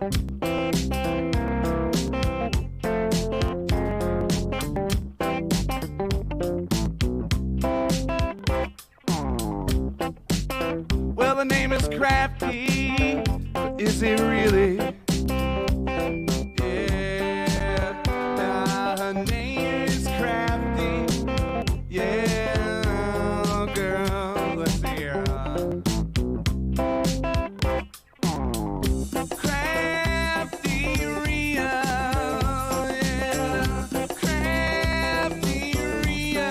Well, the name is Crafty, but is it really? Yeah, her name is Crafty. Yeah, girl, let's see here. CraftyRia, yeah, CraftyRia.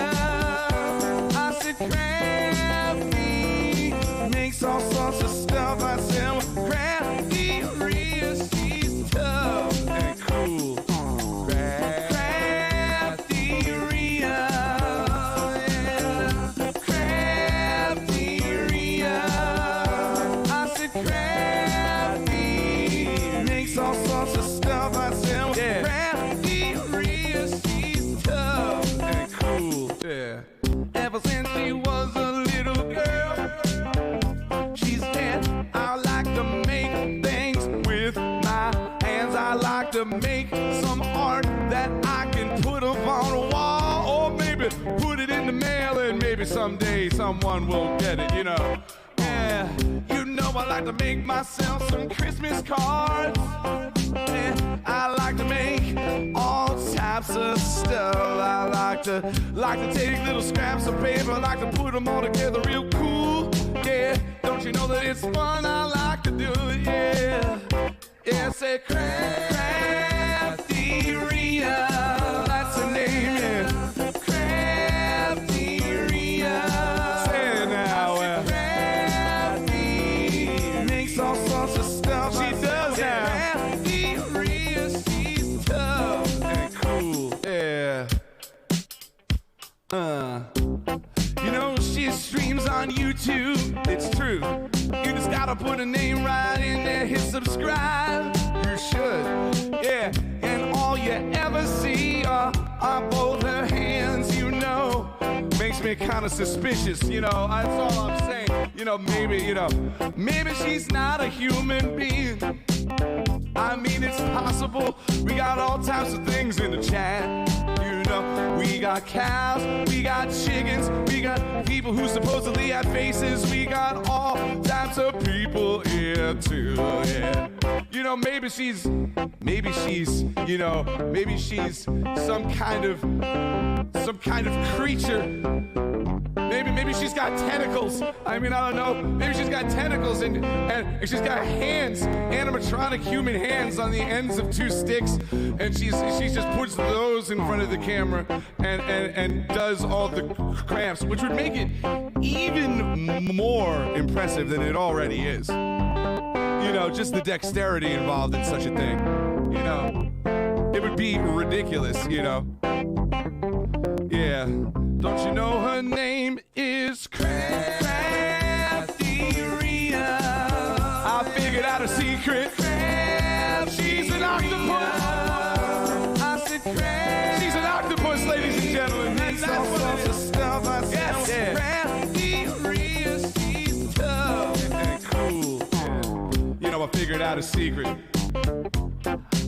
I said Crafty makes all sorts of stuff. I said, well, CraftyRia, she's tough and cool. CraftyRia, yeah, CraftyRia. I said Crafty makes all sorts of stuff. I said, well, CraftyRia, she's tough and cool. Yeah. Ever since she was a little girl, she's said, I like to make things with my hands. I like to make some art that I can put up on a wall, or maybe put it in the mail, and maybe someday someone will get it, you know. Yeah, you know I like to make myself some Christmas cards. Yeah, I like to make all types of stuff. I like to take little scraps of paper, I like to put them all together real cool. Yeah, don't you know that it's fun? I like to do it, yeah. Yeah, say CraftyRia, that's the name, yeah. CraftyRia, say it now, Crafty makes all sorts of stuff. She does now. CraftyRia, she's tough and cool, yeah. You know, she streams on YouTube, it's true. You just gotta put a name right in there, hit subscribe. You should, yeah. And all you ever see are both her hands, you know. Makes me kind of suspicious, you know. That's all I'm saying. You know, maybe she's not a human being. I mean, it's possible. We got all types of things in the chat. You know, we got cows, we got chickens, we got people who supposedly have faces. We got all types of people here too, yeah. You know, maybe she's, you know, maybe she's some kind of creature. Maybe she's got tentacles. I mean, I don't know. Maybe she's got tentacles and she's got hands, animatronic human hands on the ends of two sticks, and she just puts those in front of the camera and does all the crafts, which would make it even more impressive than it already is. You know, just the dexterity involved in such a thing. You know, it would be ridiculous, you know. Yeah. Don't you know her name is CraftyRia? I figured out a secret. She's an octopus. I said she's an octopus, ladies and gentlemen. That's all the stuff I said. Yes. CraftyRia, she's tough and cool. You know, I figured out a secret.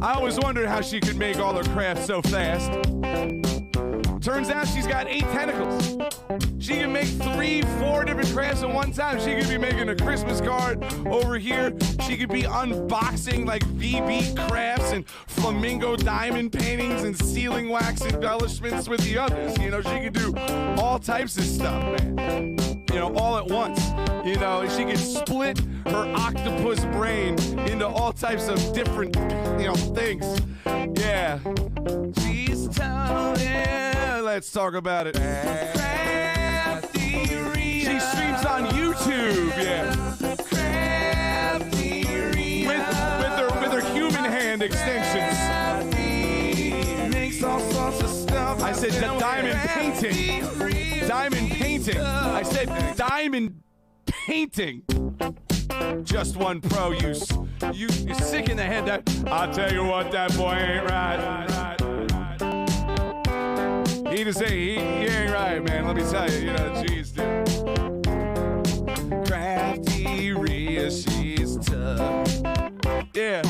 I always wondered how she could make all her crafts so fast. Turns out she's got 8 tentacles. She can make 3, 4 different crafts at one time. She could be making a Christmas card over here. She could be unboxing like VB crafts and flamingo diamond paintings and sealing wax embellishments with the others. You know, she could do all types of stuff, man. You know, all at once. You know, she could split her octopus brain into all types of different, you know, things. Yeah. She's tough, yeah. Let's talk about it. CraftyRia. She streams on YouTube, yeah. CraftyRia. With her human hand extensions. Makes all sorts of stuff. I said diamond painting. Diamond painting. I said diamond painting. Just one pro use. You're sick in the head. That I'll tell you what, that boy ain't right. He just say he ain't right, man. Let me tell you, you know, jeez, dude. CraftyRia, she's tough. Yeah.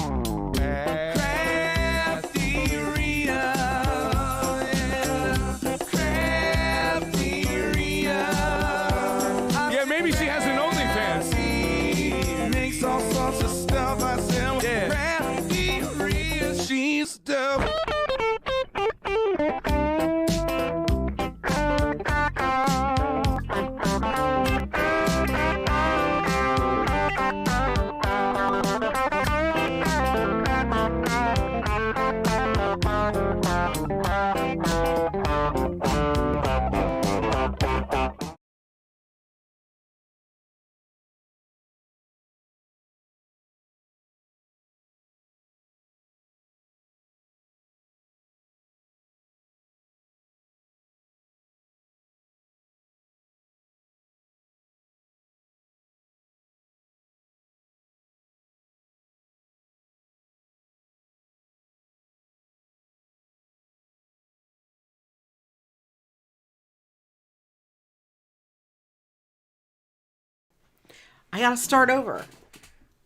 I gotta start over.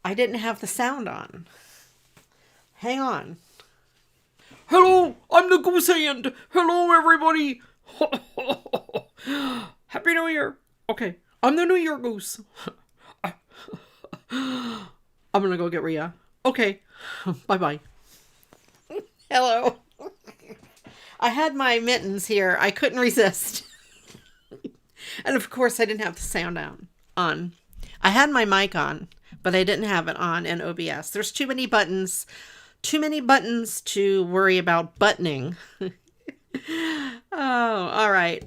I didn't have the sound on. Hang on. Hello, I'm the Goose Hand. Hello, everybody. Happy New Year. Okay, I'm the New Year Goose. I'm gonna go get Rhea. Okay, bye-bye. Hello. I had my mittens here. I couldn't resist. And of course, I didn't have the sound on. I had my mic on, but I didn't have it on in OBS. There's too many buttons. Too many buttons to worry about buttoning. Oh, all right.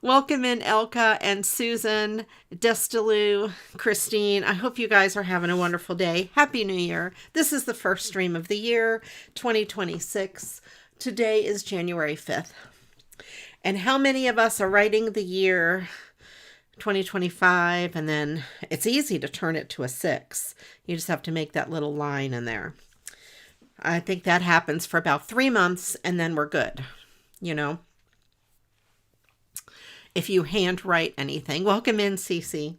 Welcome in Elka and Susan, Destilu, Christine. I hope you guys are having a wonderful day. Happy New Year. This is the first stream of the year, 2026. Today is January 5th. And how many of us are writing the year 2025, and then it's easy to turn it to a 6. You just have to make that little line in there. I think that happens for about 3 months, and then we're good. You know, if you handwrite anything. Welcome in, Cece.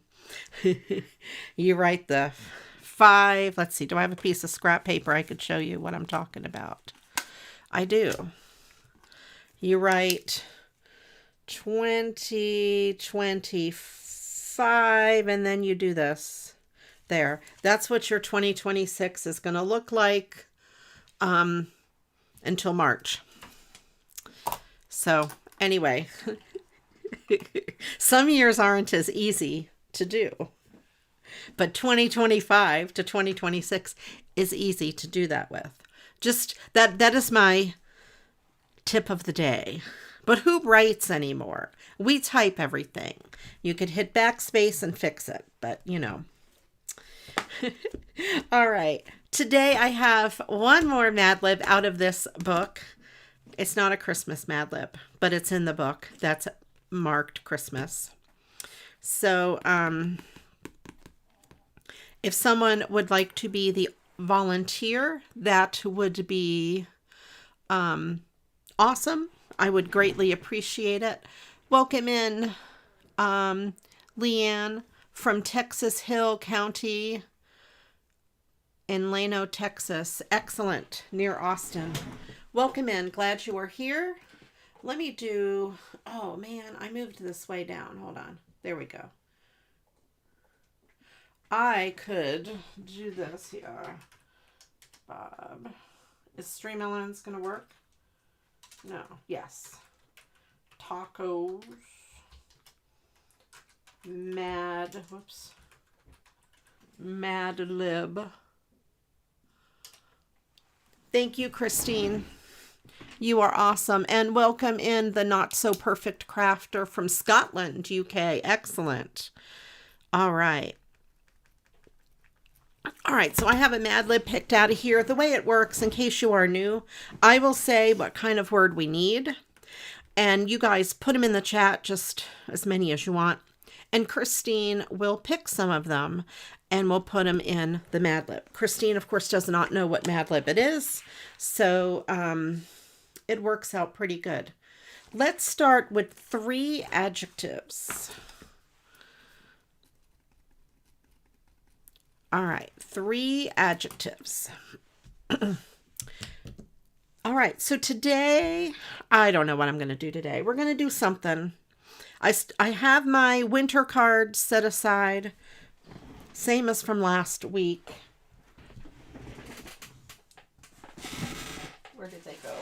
You write the 5. Let's see. Do I have a piece of scrap paper I could show you what I'm talking about? I do. You write 2025, and then you do this. There. That's what your 2026 is going to look like until March. So anyway, some years aren't as easy to do, but 2025 to 2026 is easy to do that with. Just that is my tip of the day. But who writes anymore? We type everything. You could hit backspace and fix it, but you know. All right. Today I have one more Mad Lib out of this book. It's not a Christmas Mad Lib, but it's in the book that's marked Christmas. So if someone would like to be the volunteer, that would be awesome. I would greatly appreciate it. Welcome in Leanne from Texas Hill County in Lano, Texas. Excellent. Near Austin. Welcome in. Glad you are here. Let me do... Oh, man. I moved this way down. Hold on. There we go. I could do this here. Bob. Is Streamlabs going to work? No. Yes. Tacos. Mad Lib. Thank you, Christine. You are awesome. And welcome in the Not So Perfect Crafter from Scotland, UK. Excellent. All right. All right, so I have a Mad Lib picked out of here. The way it works, in case you are new, I will say what kind of word we need. And you guys put them in the chat, just as many as you want. And Christine will pick some of them and we'll put them in the Mad Lib. Christine, of course, does not know what Mad Lib it is. So it works out pretty good. Let's start with 3 adjectives. All right, 3 adjectives. All right, so today, I don't know what I'm going to do today. We're going to do something. I have my winter cards set aside, same as from last week. Where did they go?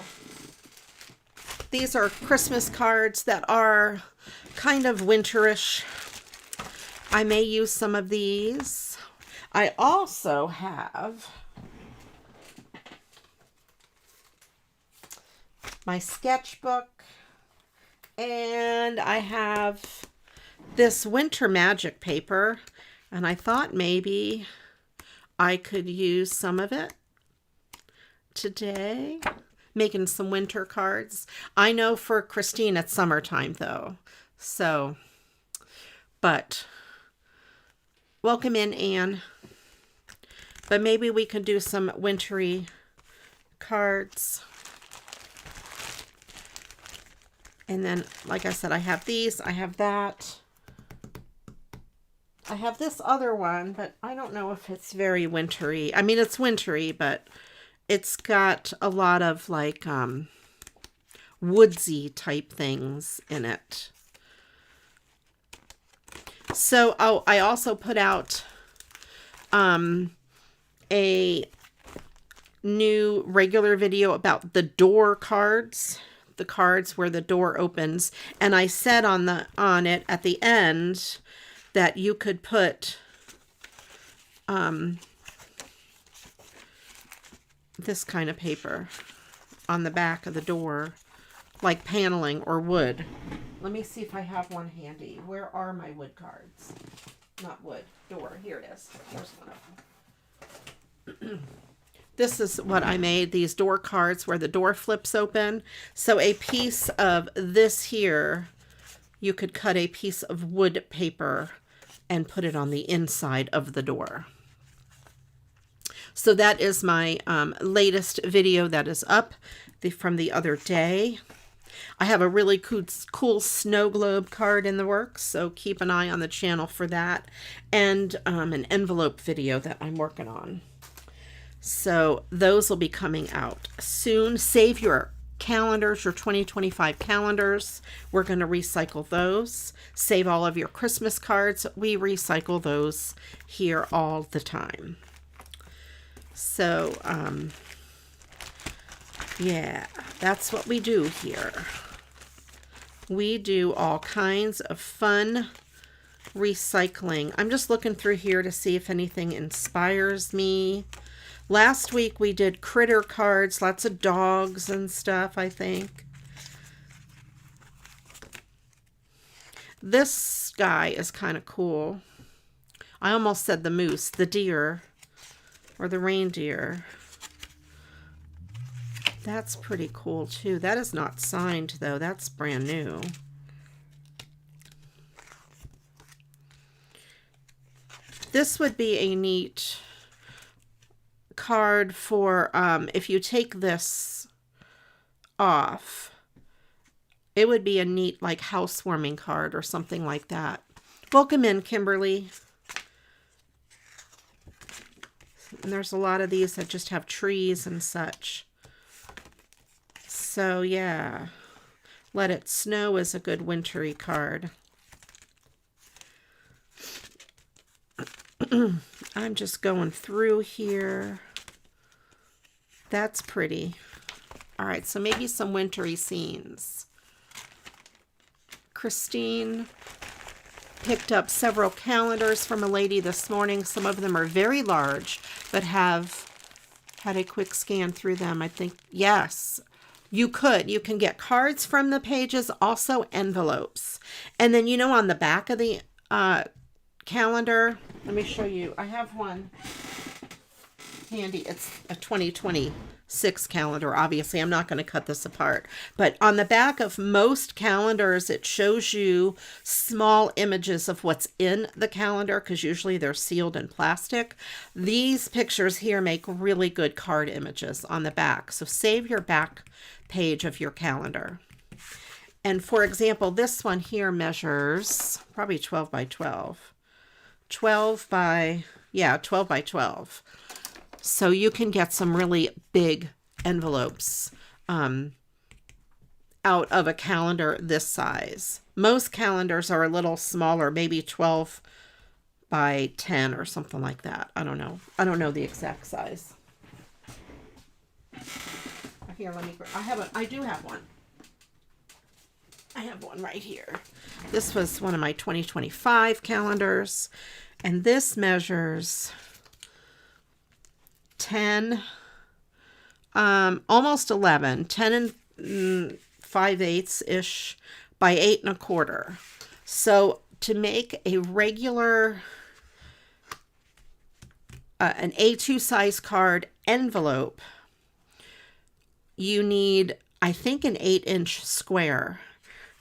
These are Christmas cards that are kind of winterish. I may use some of these. I also have my sketchbook, and I have this winter magic paper, and I thought maybe I could use some of it today, making some winter cards. I know for Christine it's summertime though, so, but welcome in, Anne. But maybe we could do some wintry cards. And then, like I said, I have these, I have that. I have this other one, but I don't know if it's very wintry. I mean, it's wintry, but it's got a lot of like woodsy type things in it. So, oh, I also put out a new regular video about the door cards, the cards where the door opens, and I said on it at the end that you could put this kind of paper on the back of the door, like paneling or wood. Let me see if I have one handy. Where are my wood cards? Not wood, door. Here it is. Here's one of them. This is what I made, these door cards where the door flips open. So a piece of this here, you could cut a piece of wood paper and put it on the inside of the door. So that is my latest video that is up from the other day. I have a really cool snow globe card in the works, so keep an eye on the channel for that. And an envelope video that I'm working on. So those will be coming out soon. Save your calendars, your 2025 calendars. We're going to recycle those. Save all of your Christmas cards. We recycle those here all the time. So, yeah, that's what we do here. We do all kinds of fun recycling. I'm just looking through here to see if anything inspires me. Last week we did critter cards, lots of dogs and stuff, I think. This guy is kind of cool. I almost said the moose, the deer, or the reindeer. That's pretty cool too. That is not signed though. That's brand new. This would be a neat card for if you take this off, it would be a neat like housewarming card or something like that. Welcome in, Kimberly. And there's a lot of these that just have trees and such. So yeah, Let It Snow is a good wintry card. I'm just going through here. That's pretty. All right, so maybe some wintry scenes. Christine picked up several calendars from a lady this morning. Some of them are very large, but have had a quick scan through them. I think, yes, you could. You can get cards from the pages, also envelopes. And then, you know, on the back of the calendar, let me show you. I have one handy. It's a 2026 calendar. Obviously, I'm not going to cut this apart. But on the back of most calendars, it shows you small images of what's in the calendar, because usually they're sealed in plastic. These pictures here make really good card images on the back. So save your back page of your calendar. And for example, this one here measures probably 12 by 12. 12 by 12. So you can get some really big envelopes out of a calendar this size. Most calendars are a little smaller, maybe 12 by 10 or something like that. I don't know. I don't know the exact size. Here, let me, I do have one. I have one right here. This was one of my 2025 calendars, and this measures 10, almost 11, 10 and 5/8-ish by 8 1/4. So to make a regular, an A2 size card envelope, you need, I think, an 8-inch square.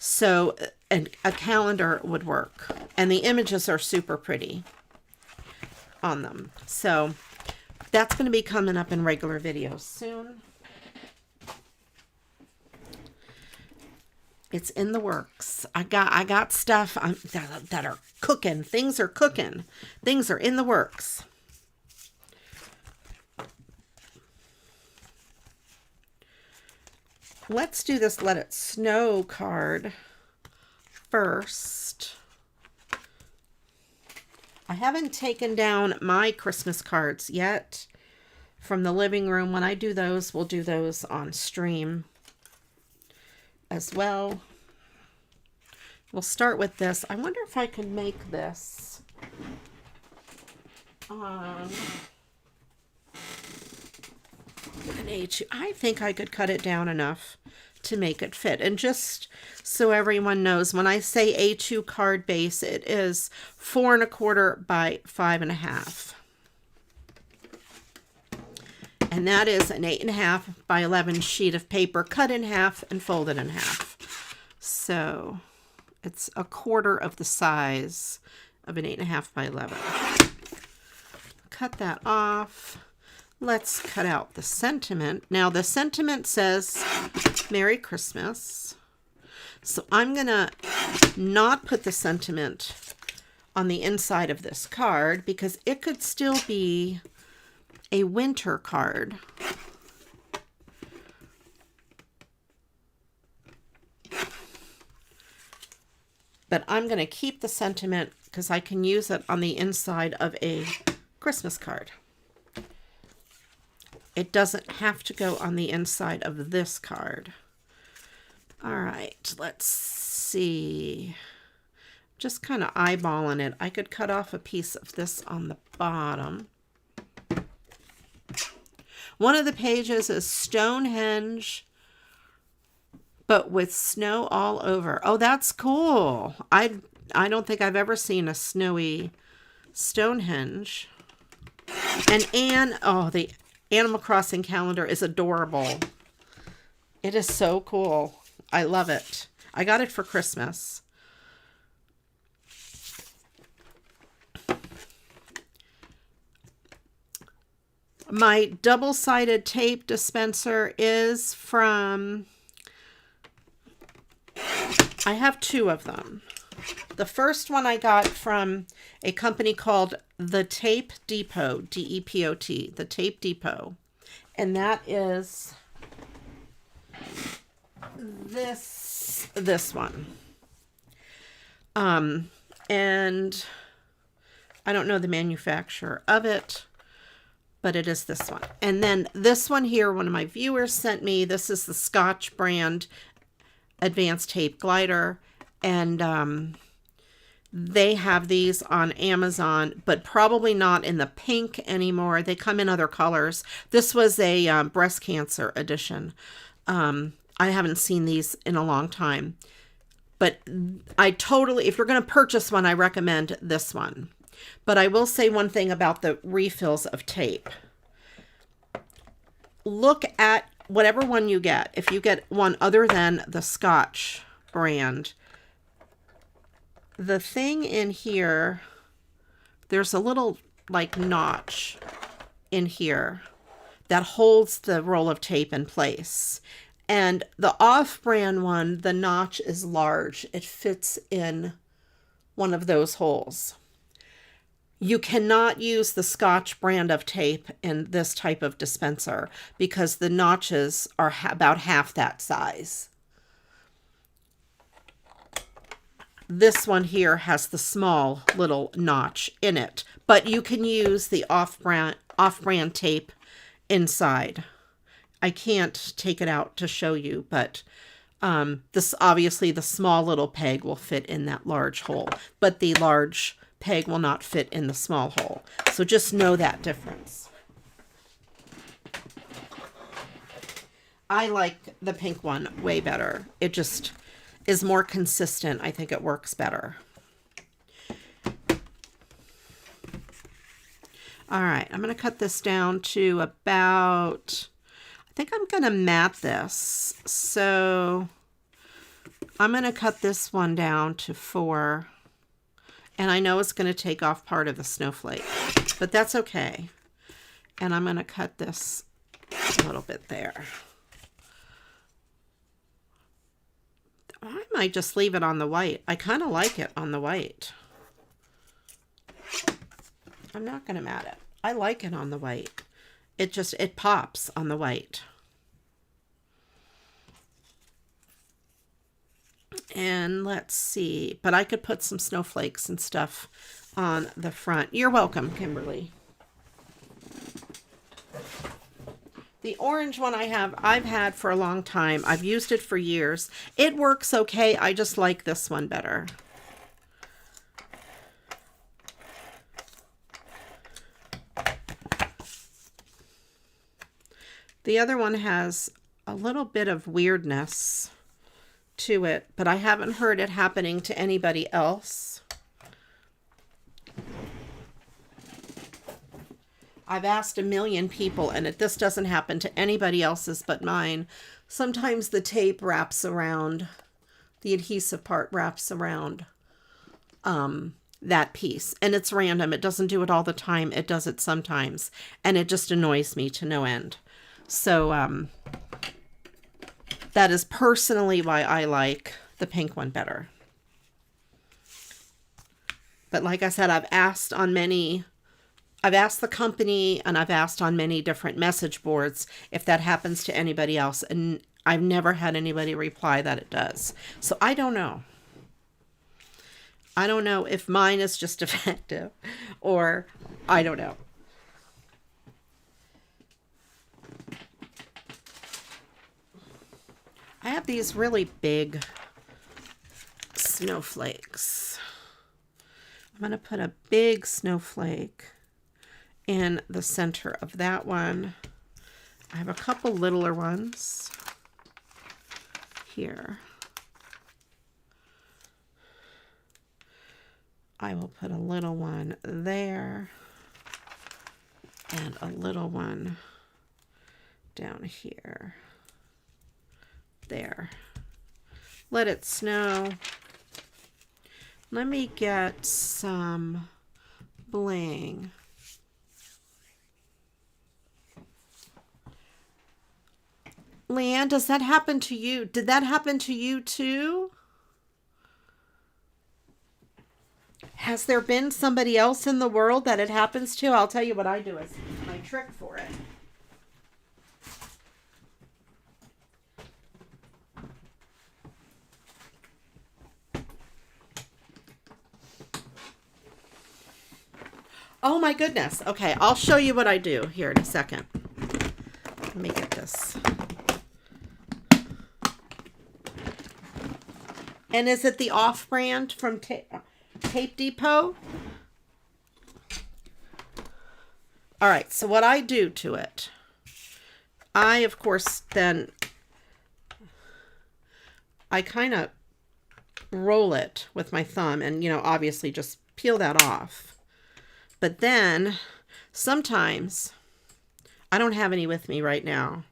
So a calendar would work. And the images are super pretty on them. So that's going to be coming up in regular videos soon. It's in the works. I got stuff that are cooking. Things are cooking. Things are in the works. Let's do this Let It Snow card first. I haven't taken down my Christmas cards yet from the living room. When I do those, we'll do those on stream as well. We'll start with this. I wonder if I can make this an A2. I think I could cut it down enough to make it fit. And just so everyone knows, when I say A2 card base, it is 4 1/4 by 5 1/2. And that is an 8 1/2 by 11 sheet of paper cut in half and folded in half. So it's 1/4 of the size of an 8 1/2 by 11. Cut that off. Let's cut out the sentiment. Now the sentiment says Merry Christmas. So I'm gonna not put the sentiment on the inside of this card because it could still be a winter card. But I'm going to keep the sentiment because I can use it on the inside of a Christmas card. It doesn't have to go on the inside of this card. All right, let's see. Just kind of eyeballing it. I could cut off a piece of this on the bottom. One of the pages is Stonehenge, but with snow all over. Oh, that's cool. I don't think I've ever seen a snowy Stonehenge. And Anne, oh, the Animal Crossing calendar is adorable. It is so cool. I love it. I got it for Christmas. My double-sided tape dispenser is from, I have 2 of them. The first one I got from a company called The Tape Depot, D-E-P-O-T, The Tape Depot. And that is this one. And I don't know the manufacturer of it, but it is this one. And then this one here, one of my viewers sent me. This is the Scotch brand Advanced Tape Glider. And they have these on Amazon, but probably not in the pink anymore. They come in other colors. This was a breast cancer edition. I haven't seen these in a long time. But I totally, if you're going to purchase one, I recommend this one. But I will say one thing about the refills of tape. Look at whatever one you get. If you get one other than the Scotch brand, the thing in here, there's a little like notch in here that holds the roll of tape in place. And the off-brand one, the notch is large. It fits in one of those holes. You cannot use the Scotch brand of tape in this type of dispenser because the notches are about half that size. This one here has the small little notch in it, but you can use the off-brand tape inside. I can't take it out to show you, but this obviously the small little peg will fit in that large hole, but the large peg will not fit in the small hole. So just know that difference. I like the pink one way better. It just is more consistent. I think it works better. All right, I'm going to cut this down to about, I think I'm going to mat this. So I'm going to cut this one down to 4. And I know it's going to take off part of the snowflake, but that's okay. And I'm going to cut this a little bit there. I might just leave it on the white. I kind of like it on the white. I'm not going to mat it. I like it on the white. It pops on the white. And let's see, but I could put some snowflakes and stuff on the front. You're welcome, Kimberly. The orange one I've had for a long time. I've used it for years. It works okay. I just like this one better. The other one has a little bit of weirdness to it, but I haven't heard it happening to anybody else. I've asked a million people, and this doesn't happen to anybody else's but mine. Sometimes the tape wraps around, the adhesive part wraps around that piece, and it's random. It doesn't do it all the time. It does it sometimes, and it just annoys me to no end. So that is personally why I like the pink one better. But like I said, I've asked the company, and I've asked on many different message boards if that happens to anybody else, and I've never had anybody reply that it does. So I don't know. I don't know if mine is just effective, or I don't know. I have these really big snowflakes. I'm going to put a big snowflake in the center of that one. I have a couple littler ones here. I will put a little one there and a little one down here. There. Let it snow. Let me get some bling. Leanne, does that happen to you? Did that happen to you too? Has there been somebody else in the world that it happens to? I'll tell you what I do as my trick for it. Oh my goodness. Okay, I'll show you what I do here in a second. Let me get this. And is it the off-brand from Tape Depot? All right, so what I do to it, I, of course, then, I kind of roll it with my thumb and, obviously just peel that off. But then, sometimes, I don't have any with me right now.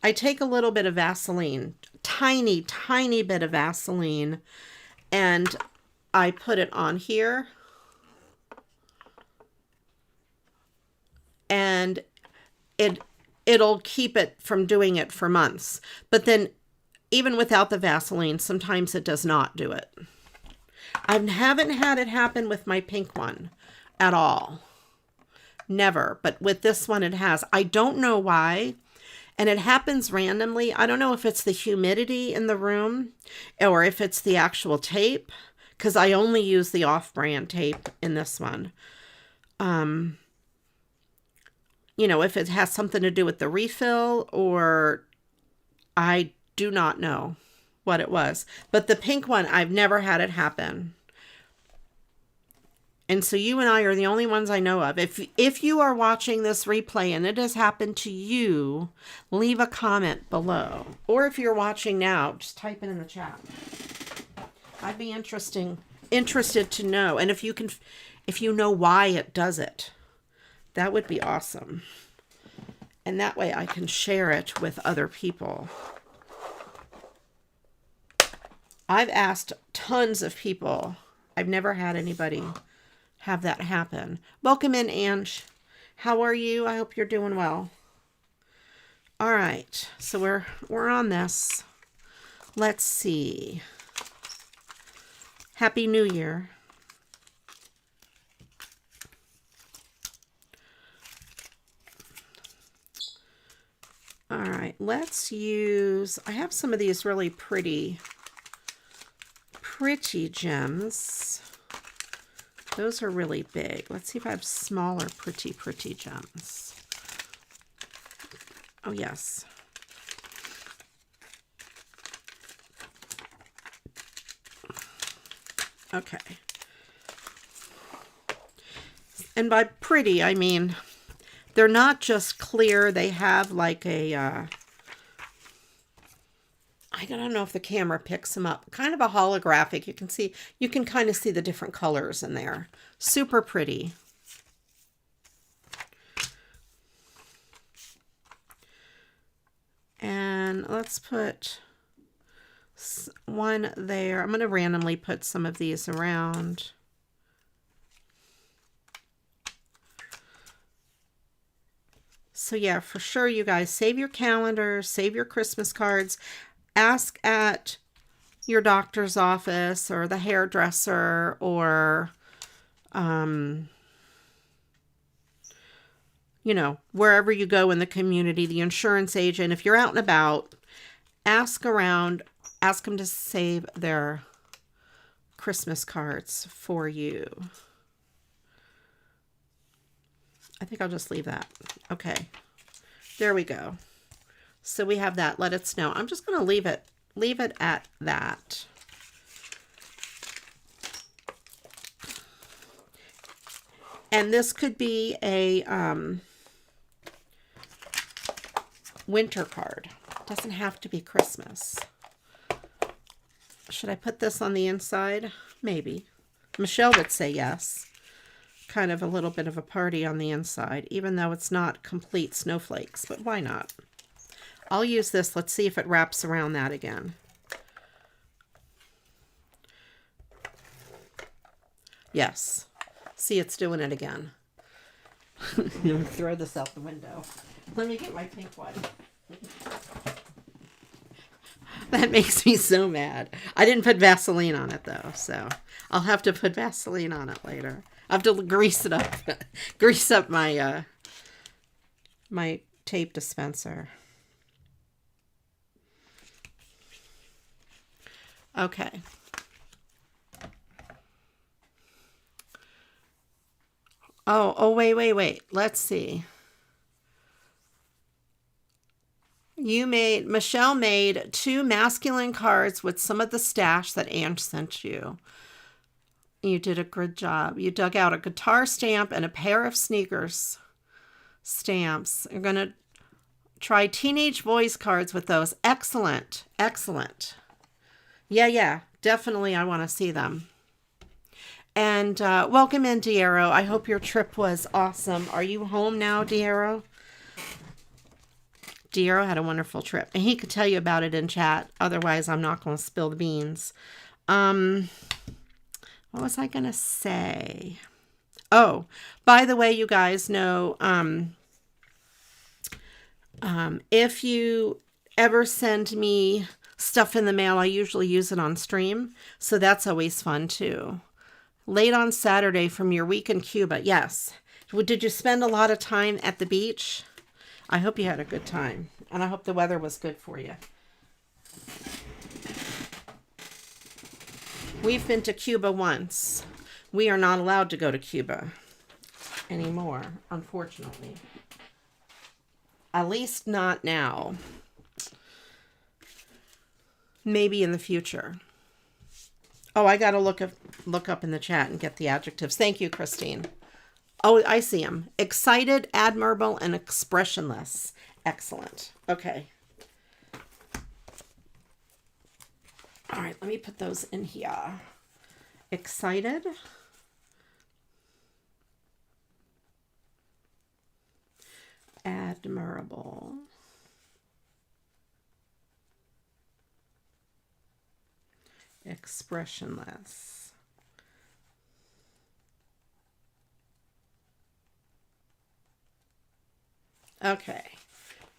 I take a little bit of Vaseline, tiny, tiny bit of Vaseline, and I put it on here. And it'll keep it from doing it for months. But then, even without the Vaseline, sometimes it does not do it. I haven't had it happen with my pink one at all. Never. But with this one, it has. I don't know why. And it happens randomly. I don't know if it's the humidity in the room or if it's the actual tape, because I only use the off-brand tape in this one. If it has something to do with the refill, or I do not know what it was. But the pink one, I've never had it happen. And so you and I are the only ones I know of. If you are watching this replay and it has happened to you, leave a comment below. Or if you're watching now, just type it in the chat. I'd be interested to know. And if you know why it does it, that would be awesome. And that way I can share it with other people. I've asked tons of people. I've never had anybody have that happen. Welcome in, Ange. How are you? I hope you're doing well. All right, so we're on this. Let's see. Happy New Year. All right, let's use, I have some of these really pretty gems. Those are really big. Let's see if I have smaller pretty gems. Oh, yes. Okay. And by pretty, I mean, they're not just clear. They have like a, I don't know if the camera picks them up, kind of a holographic. You can kind of see the different colors in there. Super pretty. And let's put one there. I'm going to randomly put some of these around. So yeah, for sure, you guys, save your calendars, save your Christmas cards. Ask at your doctor's office or the hairdresser or, you know, wherever you go in the community, the insurance agent. If you're out and about, ask around, ask them to save their Christmas cards for you. I think I'll just leave that. Okay, there we go. So we have that. Let it snow. I'm just going to leave it at that. And this could be a winter card. It doesn't have to be Christmas. Should I put this on the inside? Maybe. Michelle would say yes. Kind of a little bit of a party on the inside, even though it's not complete snowflakes, but why not? I'll use this. Let's see if it wraps around that again. Yes. See, it's doing it again. Throw this out the window. Let me get my pink one. That makes me so mad. I didn't put Vaseline on it, though, so I'll have to put Vaseline on it later. I have to grease it up. Grease up my, my tape dispenser. Okay. Oh, wait. Let's see. Michelle made 2 masculine cards with some of the stash that Ange sent you. You did a good job. You dug out a guitar stamp and a pair of sneakers stamps. You're going to try teenage boys cards with those. Excellent. Excellent. Yeah, definitely I want to see them. And welcome in, Diero. I hope your trip was awesome. Are you home now, Diero? Diero had a wonderful trip. And he could tell you about it in chat. Otherwise, I'm not going to spill the beans. What was I going to say? Oh, by the way, you guys know, if you ever send me stuff in the mail, I usually use it on stream. So that's always fun too. Late on Saturday from your week in Cuba. Yes. Did you spend a lot of time at the beach? I hope you had a good time. And I hope the weather was good for you. We've been to Cuba once. We are not allowed to go to Cuba anymore, unfortunately. At least not now. Maybe in the future. Oh, I got to look up in the chat and get the adjectives. Thank you, Christine. Oh, I see them. Excited, admirable, and expressionless. Excellent. Okay. All right, let me put those in here. Excited. Admirable. Expressionless. Okay.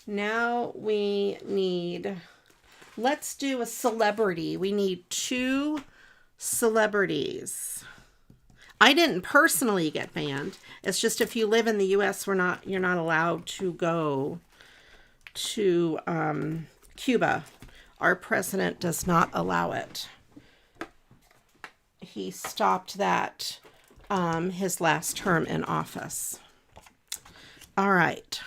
Now we need Let's do a celebrity. We need 2 celebrities. I didn't personally get banned. It's just if you live in the US, you're not allowed to go to Cuba. Our president does not allow it. He stopped that his last term in office. All right.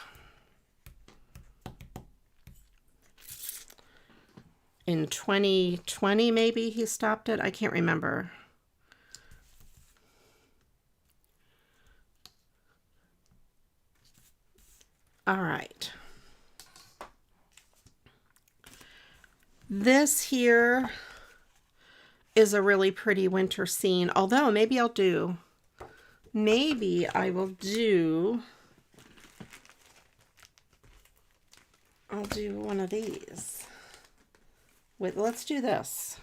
In 2020, maybe he stopped it. I can't remember. All right. This here is a really pretty winter scene. Although maybe I will do one of these. Wait, let's do this.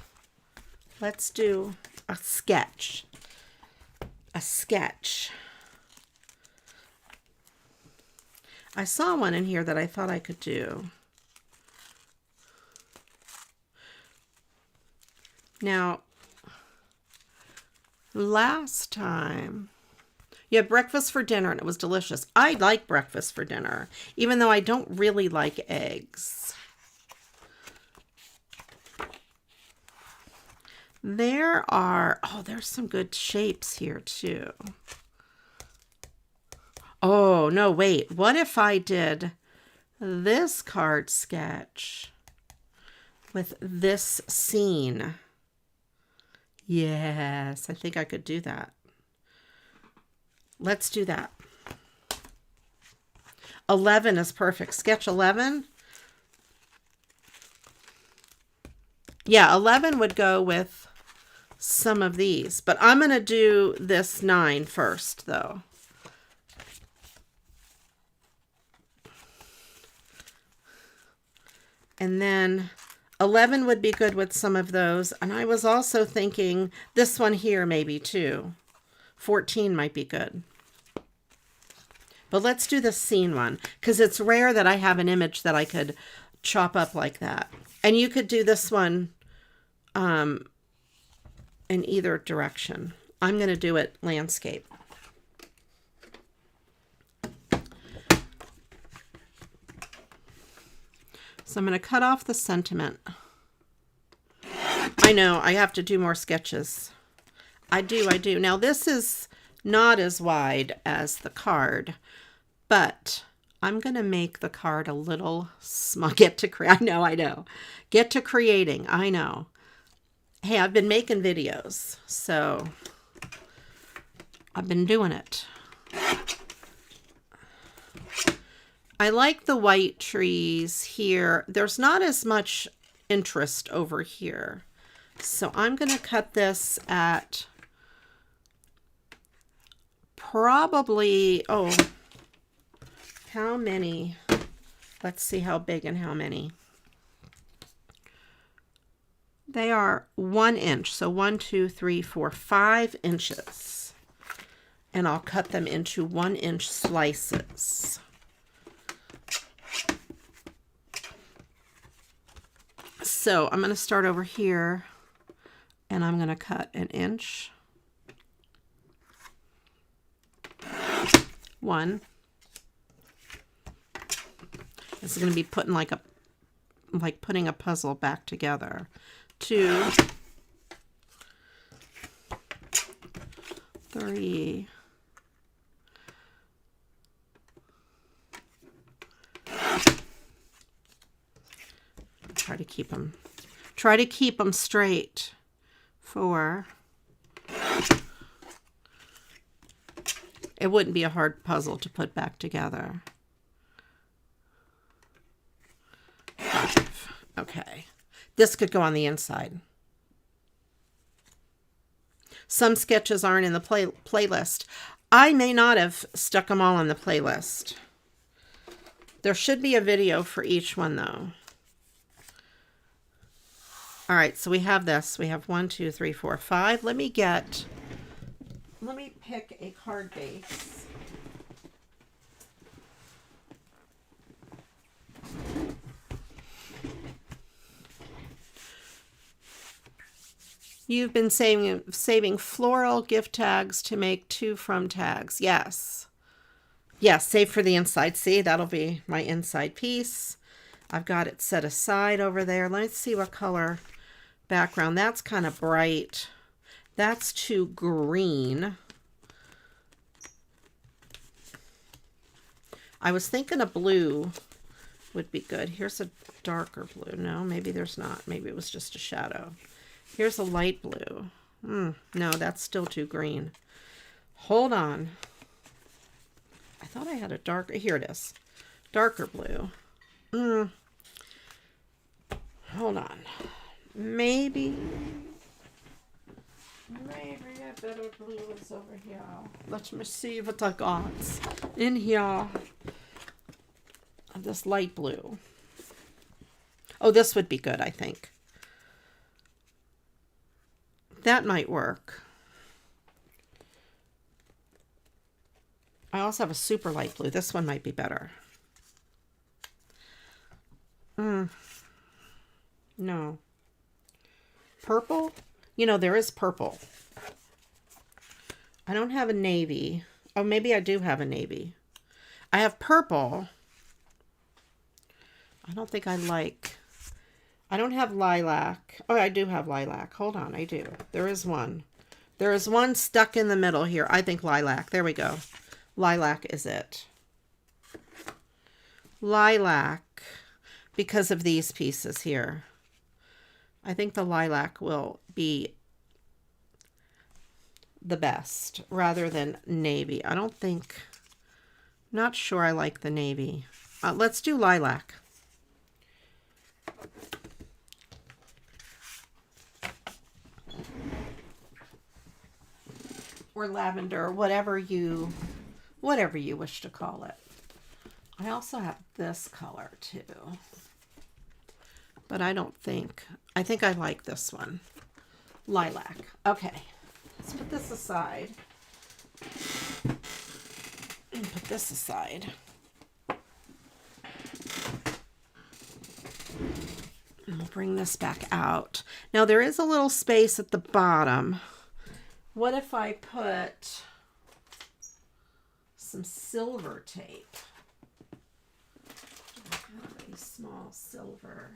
Let's do a sketch. A sketch. I saw one in here that I thought I could do. Now, last time, you had breakfast for dinner and it was delicious. I like breakfast for dinner, even though I don't really like eggs. There's some good shapes here too. Oh, no, wait. What if I did this card sketch with this scene? Yes, I think I could do that. Let's do that. 11 is perfect. Sketch 11. Yeah, 11 would go with some of these, but I'm going to do this 9 first, though. And then 11 would be good with some of those. And I was also thinking this one here maybe too. 14 might be good. But let's do the scene one because it's rare that I have an image that I could chop up like that. And you could do this one in either direction. I'm going to do it landscape. So I'm going to cut off the sentiment. I know, I have to do more sketches. I do. Now this is not as wide as the card, but I'm going to make the card a little small. I know. Get to creating, I know. Hey, I've been making videos, so I've been doing it. I like the white trees here. There's not as much interest over here. So I'm going to cut this at probably, how many? Let's see how big and how many. They are 1 inch. So 1, 2, 3, 4, 5 inches. And I'll cut them into 1 inch slices. So I'm going to start over here and I'm going to cut 1 inch. 1. This is going to be putting like putting a puzzle back together. 2, 3, 'Try to keep them straight. 4. It wouldn't be a hard puzzle to put back together. 5. Okay. This could go on the inside. Some sketches aren't in the playlist. I may not have stuck them all on the playlist. There should be a video for each one though. All right, so we have this. We have 1, 2, 3, 4, 5. Let me pick a card base. You've been saving floral gift tags to make 2 from tags. Yes. Yes, save for the inside. See, that'll be my inside piece. I've got it set aside over there. Let's see what color background. That's kind of bright. That's too green. I was thinking a blue would be good. Here's a darker blue. No, maybe there's not. Maybe it was just a shadow. Here's a light blue. No, that's still too green. Hold on. I thought I had a darker. Here it is. Darker blue. Hold on. Maybe a better blue is over here. Let me see what I got in here. This light blue. Oh, this would be good, I think. That might work. I also have a super light blue. This one might be better. No. Purple? You know, there is purple. I don't have a navy. Oh, maybe I do have a navy. I have purple. I don't think I like. I don't have lilac. Oh, I do have lilac. Hold on, I do. There is one. There is one stuck in the middle here. I think lilac. There we go. Lilac is it. Lilac, because of these pieces here. I think the lilac will be the best rather than navy. I don't think, not sure I like the navy. Let's do lilac. Or lavender, whatever you wish to call it. I also have this color too. But I think I like this one. Lilac. Okay. Let's put this aside. And put this aside. And we'll bring this back out. Now there is a little space at the bottom. What if I put some silver tape? I have a small silver.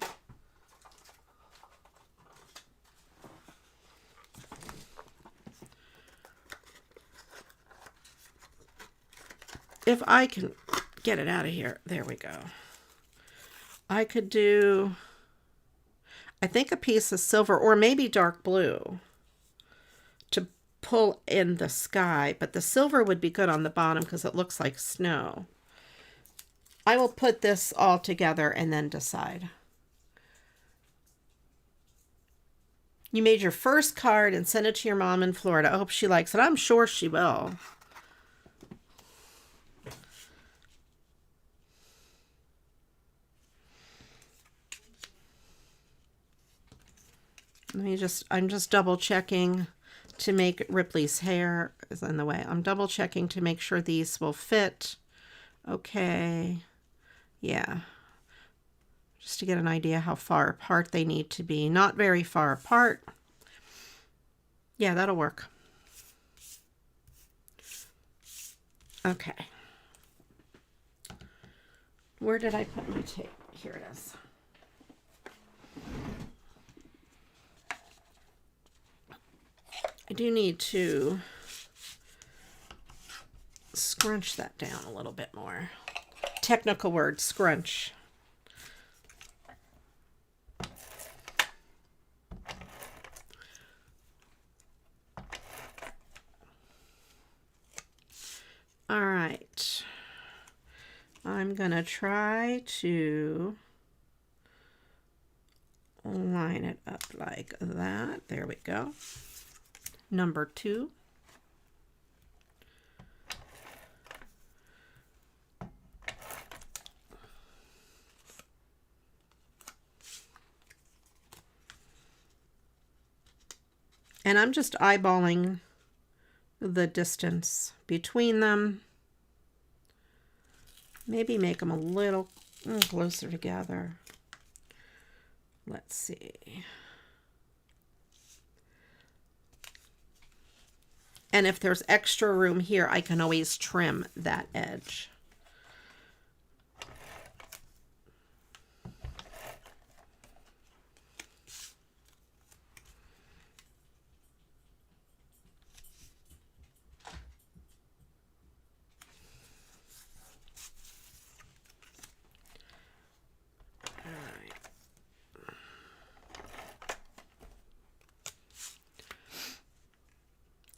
If I can get it out of here. There we go. I could do, I think, a piece of silver or maybe dark blue to pull in the sky, but the silver would be good on the bottom because it looks like snow. I will put this all together and then decide. You made your first card and sent it to your mom in Florida. I hope she likes it. I'm sure she will. I'm just double checking to make Ripley's hair is in the way. I'm double checking to make sure these will fit. Okay. Yeah. Just to get an idea how far apart they need to be. Not very far apart. Yeah, that'll work. Okay. Where did I put my tape? Here it is. I do need to scrunch that down a little bit more. Technical word, scrunch. All right. I'm going to try to line it up like that. There we go. Number 2. And I'm just eyeballing the distance between them. Maybe make them a little closer together. Let's see. And if there's extra room here, I can always trim that edge.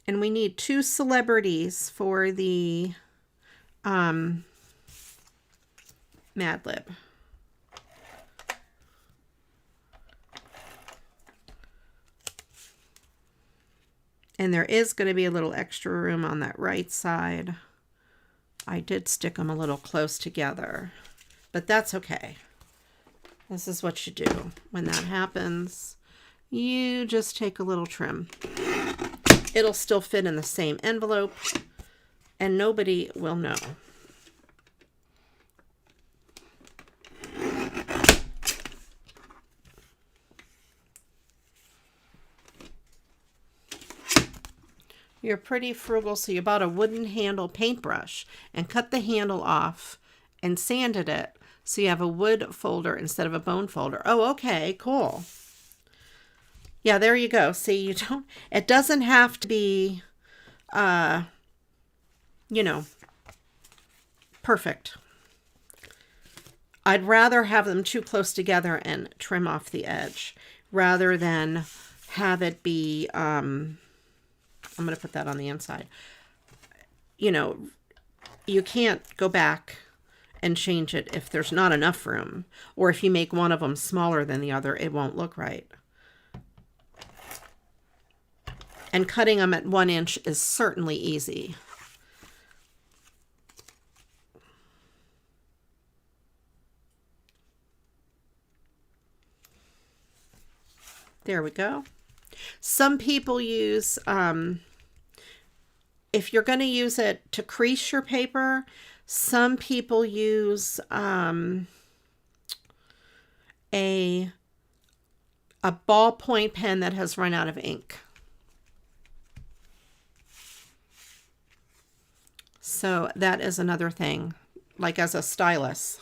And we need 2 celebrities for the Mad Lib. And there is going to be a little extra room on that right side. I did stick them a little close together, but that's okay. This is what you do when that happens. You just take a little trim. It'll still fit in the same envelope, and nobody will know. You're pretty frugal, so you bought a wooden handle paintbrush and cut the handle off and sanded it so you have a wood folder instead of a bone folder. Oh, okay, cool. Yeah, there you go. See, it doesn't have to be, you know, perfect. I'd rather have them too close together and trim off the edge rather than have it be, I'm going to put that on the inside. You know, you can't go back and change it if there's not enough room, or if you make one of them smaller than the other, it won't look right. And cutting them at 1 inch is certainly easy. There we go. Some people use, if you're going to use it to crease your paper, some people use a ballpoint pen that has run out of ink. So that is another thing, like as a stylus.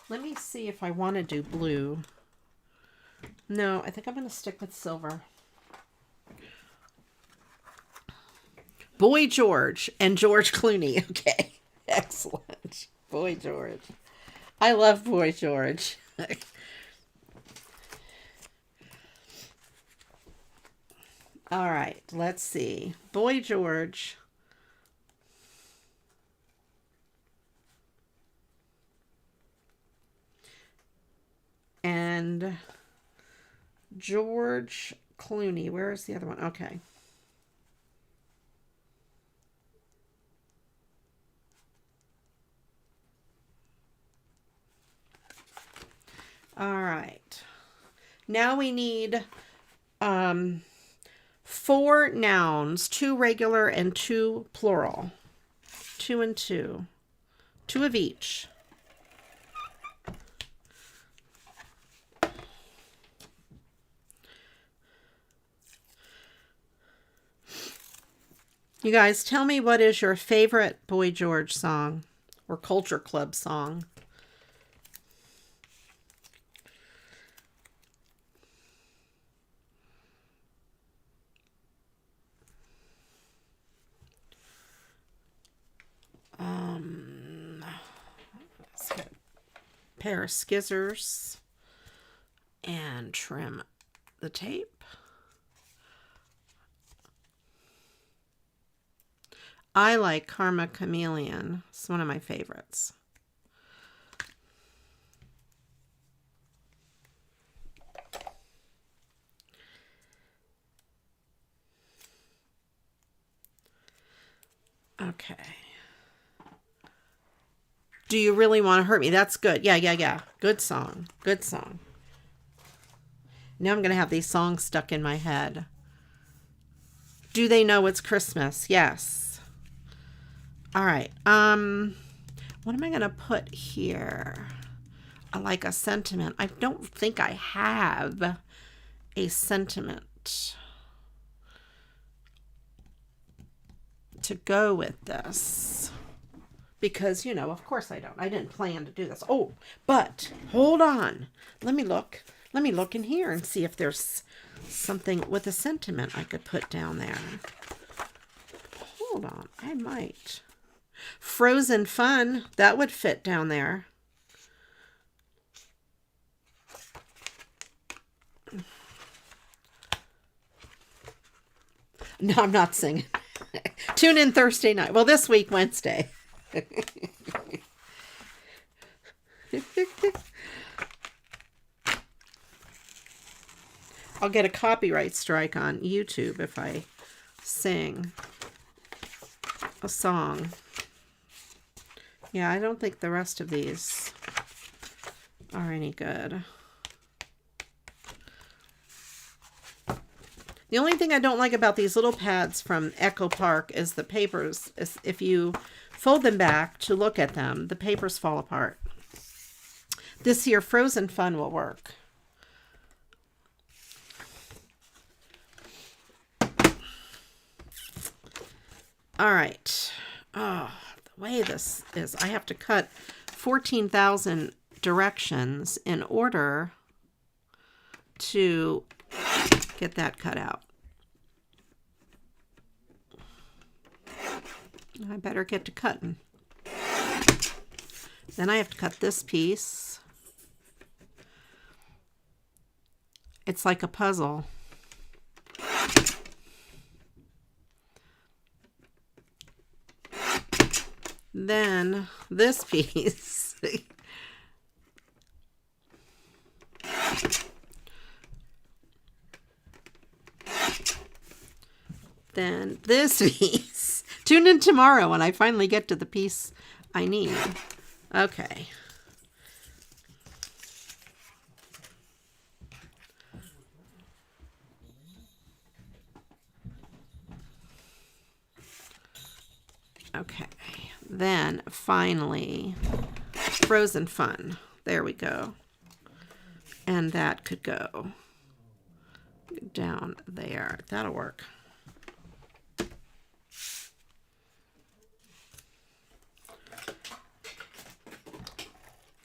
Let me see if I want to do blue. No, I think I'm going to stick with silver. Boy George and George Clooney. Okay, excellent. Boy George. I love Boy George. All right, let's see. Boy George. And George Clooney. Where is the other one? Okay. All right. Now we need 4 nouns, 2 regular and 2 plural. 2 and 2. 2 of each. You guys, tell me, what is your favorite Boy George song or Culture Club song? Let's get a pair of scissors and trim the tape. I like Karma Chameleon. It's one of my favorites. Okay. Do you really want to hurt me? That's good. Yeah. Good song. Good song. Now I'm going to have these songs stuck in my head. Do they know it's Christmas? Yes. All right. What am I going to put here? like a sentiment. I don't think I have a sentiment to go with this. Because, you know, of course I don't. I didn't plan to do this. Oh, but hold on. Let me look. Let me look in here and see if there's something with a sentiment I could put down there. Hold on. I might. Frozen Fun. That would fit down there. No, I'm not singing. Tune in Thursday night. Well, this week, Wednesday. I'll get a copyright strike on YouTube if I sing a song. Yeah, I don't think the rest of these are any good. The only thing I don't like about these little pads from Echo Park is the papers. If you fold them back to look at them, the papers fall apart. This here Frozen Fun will work. All right. Oh, the way this is, I have to cut 14,000 directions in order to get that cut out. I better get to cutting. Then I have to cut this piece. It's like a puzzle. Then this piece. Then this piece. Tune in tomorrow when I finally get to the piece I need. Okay. Okay. Then finally, Frozen Fun. There we go. And that could go down there. That'll work.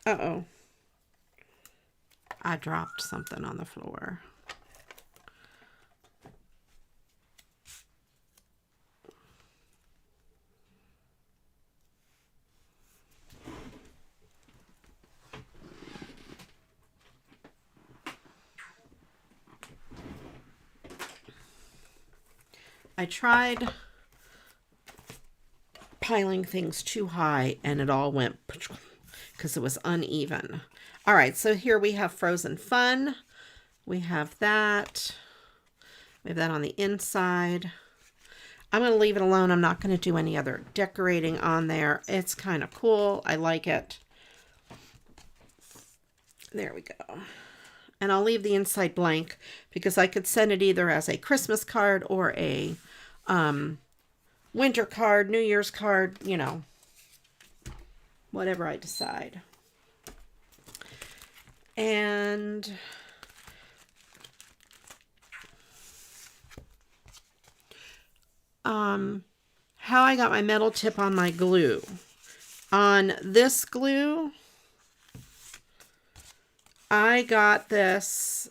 Uh-oh. I dropped something on the floor. I tried piling things too high and it all went because it was uneven. All right, so here we have Frozen Fun. We have that. We have that on the inside. I'm going to leave it alone. I'm not going to do any other decorating on there. It's kind of cool. I like it. There we go. And I'll leave the inside blank because I could send it either as a Christmas card or a winter card, New Year's card, you know, whatever I decide. And how I got my metal tip on my glue. On this glue, I got this.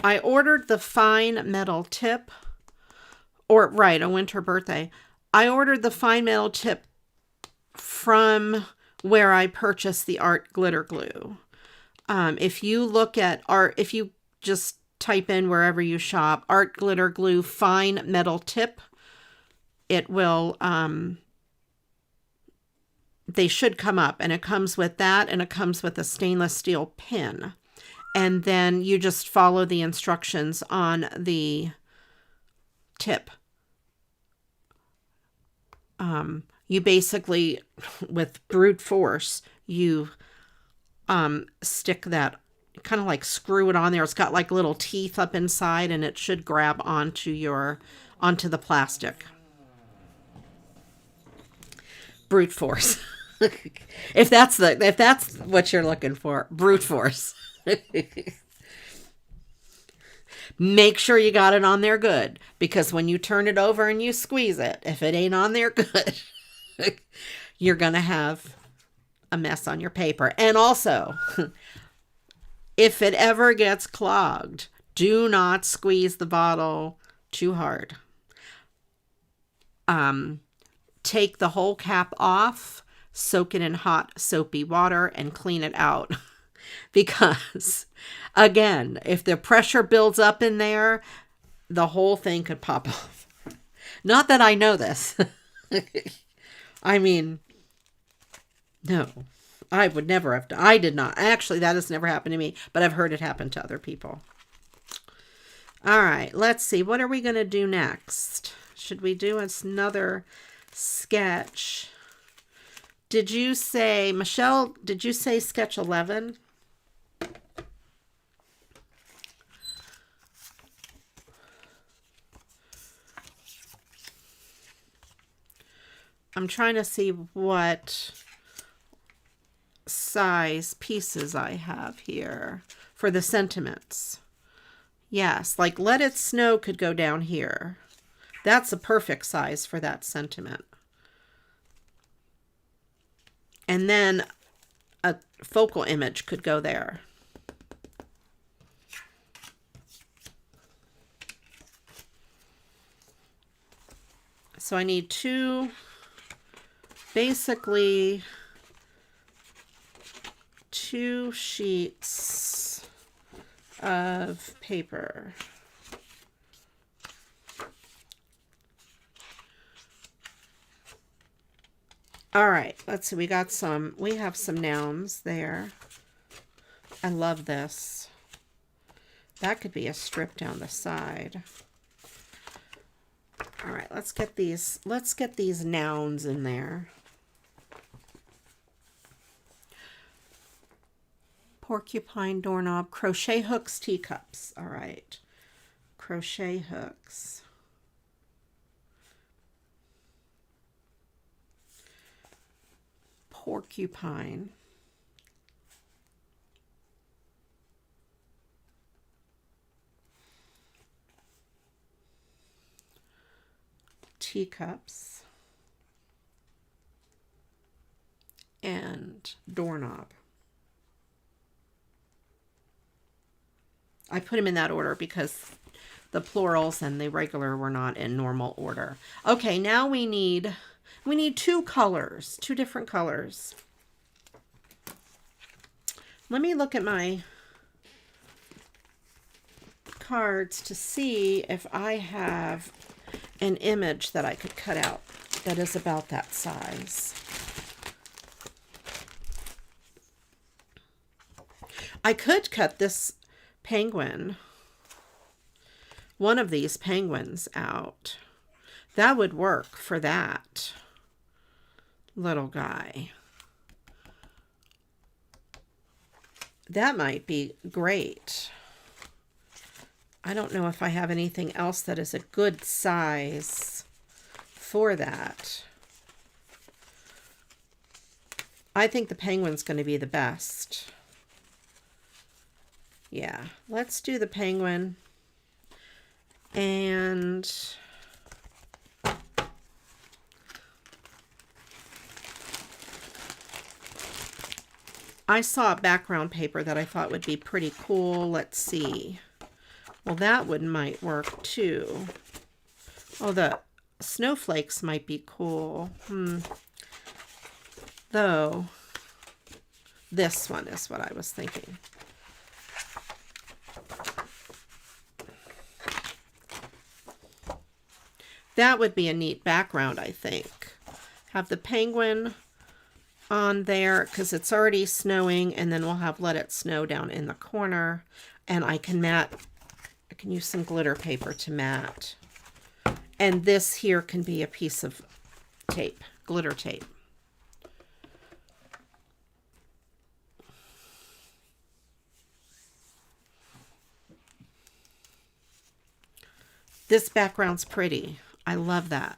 I ordered the fine metal tip, or right, a winter birthday. I ordered the fine metal tip from where I purchased the art glitter glue. If you look at art, if you just type in wherever you shop, art glitter glue fine metal tip, it will, they should come up, and it comes with that, and it comes with a stainless steel pin. And then you just follow the instructions on the tip. You basically, with brute force, you stick that, kind of like screw it on there. It's got like little teeth up inside, and it should grab onto the plastic. Brute force. If that's what you're looking for, brute force. Make sure you got it on there good, because when you turn it over and you squeeze it, if it ain't on there good, you're going to have a mess on your paper. And also, if it ever gets clogged, do not squeeze the bottle too hard. Take the whole cap off, soak it in hot soapy water, and clean it out. Because, again, if the pressure builds up in there, the whole thing could pop off. Not that I know this. I mean, no, I would never have done. I did not. Actually, that has never happened to me, but I've heard it happen to other people. All right, let's see. What are we going to do next? Should we do another sketch? Did you say, Michelle, did you say sketch 11? I'm trying to see what size pieces I have here for the sentiments. Yes, like Let It Snow could go down here. That's a perfect size for that sentiment. And then a focal image could go there. So I need basically two sheets of paper. All right, let's see. We have some nouns there. I love this. That could be a strip down the side. All right, let's get these nouns in there. Porcupine, doorknob, crochet hooks, teacups. All right, crochet hooks. Porcupine. Teacups. And doorknob. I put them in that order because the plurals and the regular were not in normal order. Okay, now we need two colors, two different colors. Let me look at my cards to see if I have an image that I could cut out that is about that size. I could cut this penguin, one of these penguins out. That would work for that little guy. That might be great. I don't know if I have anything else that is a good size for that. I think the penguin's going to be the best. Yeah, let's do the penguin. And I saw a background paper that I thought would be pretty cool. Let's see. Well, that might work too. Oh, the snowflakes might be cool. Though, this one is what I was thinking. That would be a neat background, I think. Have the penguin on there because it's already snowing, and then we'll have Let It Snow down in the corner. And I can use some glitter paper to matte. And this here can be a piece of tape, glitter tape. This background's pretty. I love that.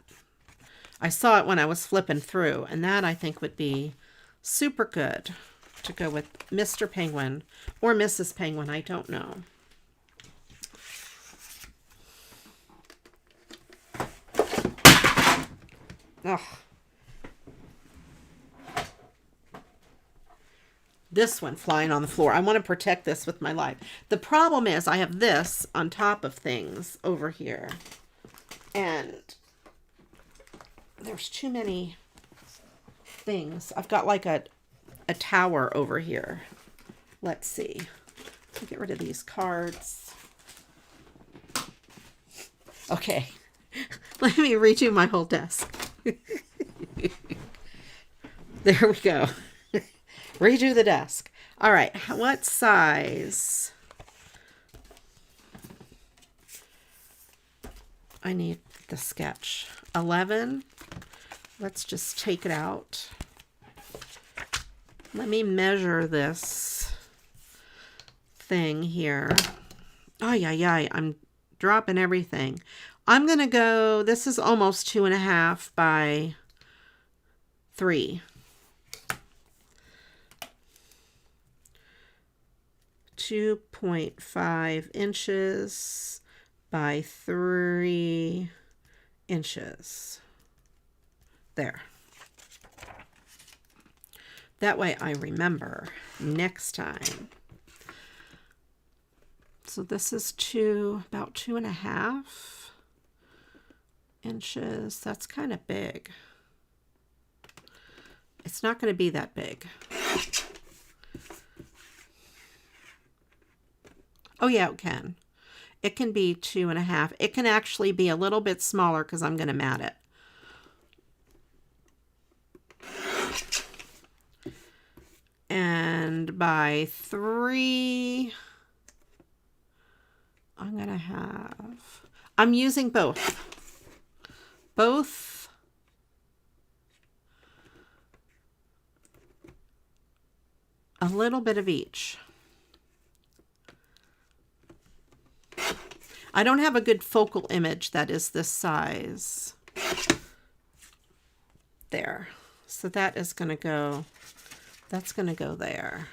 I saw it when I was flipping through, and that I think would be super good to go with Mr. Penguin or Mrs. Penguin. I don't know. Ugh. This one flying on the floor. I want to protect this with my life. The problem is I have this on top of things over here. And there's too many things. I've got like a tower over here. Let's see. Let's get rid of these cards. Okay. Let me redo my whole desk. There we go. Redo the desk. All right. What size? I need the sketch. 11. Let's just take it out. Let me measure this thing here. Oh, yeah. I'm dropping everything. I'm going to go, this is almost 2.5 by 3. 2.5 inches by 3 inches. There. That way I remember next time. So this is about 2.5 inches. That's kind of big. It's not going to be that big. Oh yeah, it can. It can be 2.5. It can actually be a little bit smaller because I'm going to mat it. And by 3, I'm going to have, I'm using both. Both a little bit of each. I don't have a good focal image that is this size. There. So that is going to go, that's going to go there.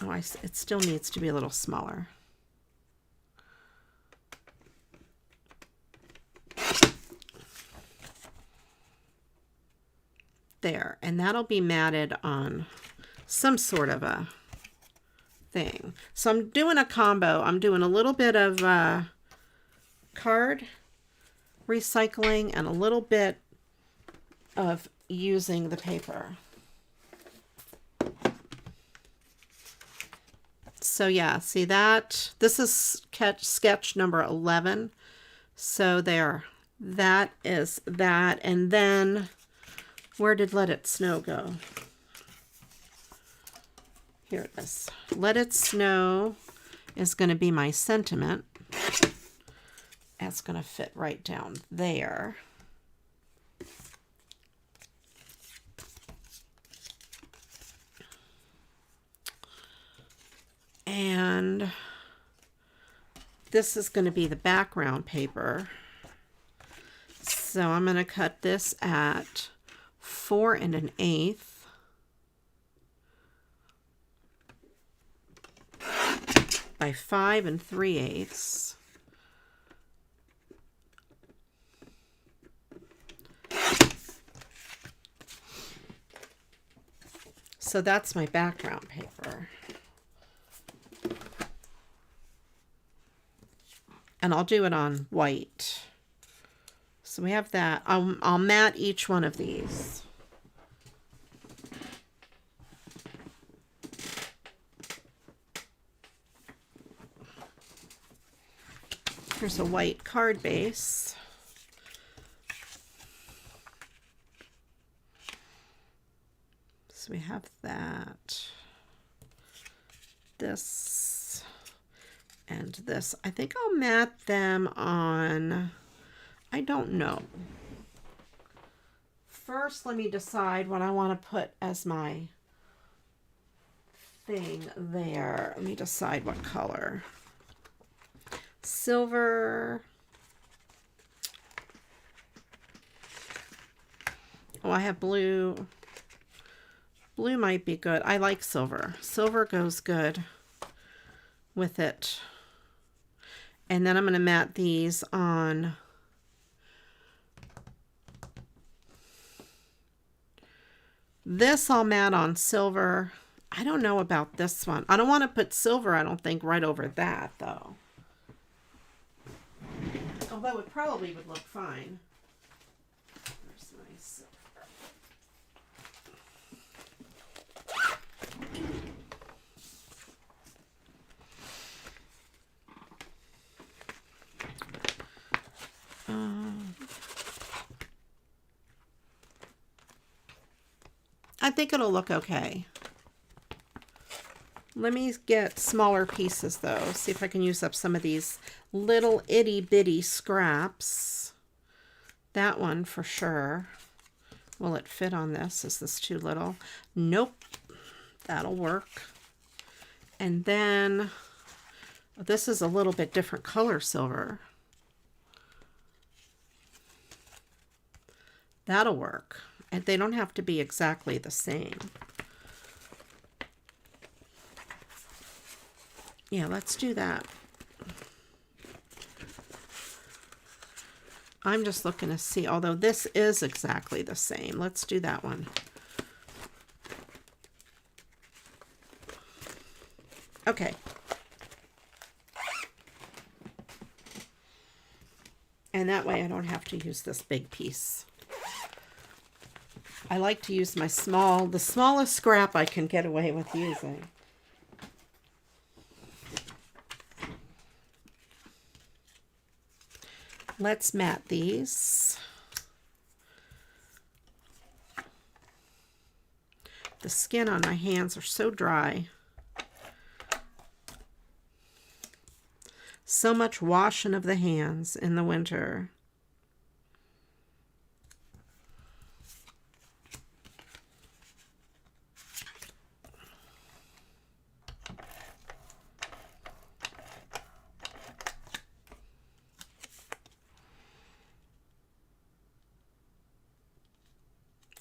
Oh, it still needs to be a little smaller. There. And that'll be matted on some sort of a thing. So I'm doing a combo. I'm doing a little bit of card recycling and a little bit of using the paper. So yeah, see that? This is sketch number 11. So there. That is that. And then where did Let It Snow go? Here it is. Let It Snow is going to be my sentiment. That's going to fit right down there. And this is going to be the background paper. So I'm going to cut this at 4 1/8. By 5 3/8. So that's my background paper. And I'll do it on white. So we have that. I'll mat each one of these. Here's a white card base. So we have that. This and this. I think I'll mat them on, I don't know. First, let me decide what I want to put as my thing there. Let me decide what color. Silver. Oh, I have blue. Blue might be good. I like silver. Silver goes good with it. And then I'm going to mat these on this. I'll mat on silver. I don't know about this one. I don't want to put silver, I don't think, right over that, though. Although it probably would look fine. There's my silver. I think it'll look okay. Let me get smaller pieces though. See if I can use up some of these little itty bitty scraps. That one for sure. Will it fit on this? Is this too little? Nope. That'll work. And then this is a little bit different color silver. That'll work. And they don't have to be exactly the same. Yeah, let's do that. I'm just looking to see, although this is exactly the same. Let's do that one. Okay. And that way I don't have to use this big piece. I like to use my the smallest scrap I can get away with using. Let's mat these. The skin on my hands are so dry. So much washing of the hands in the winter.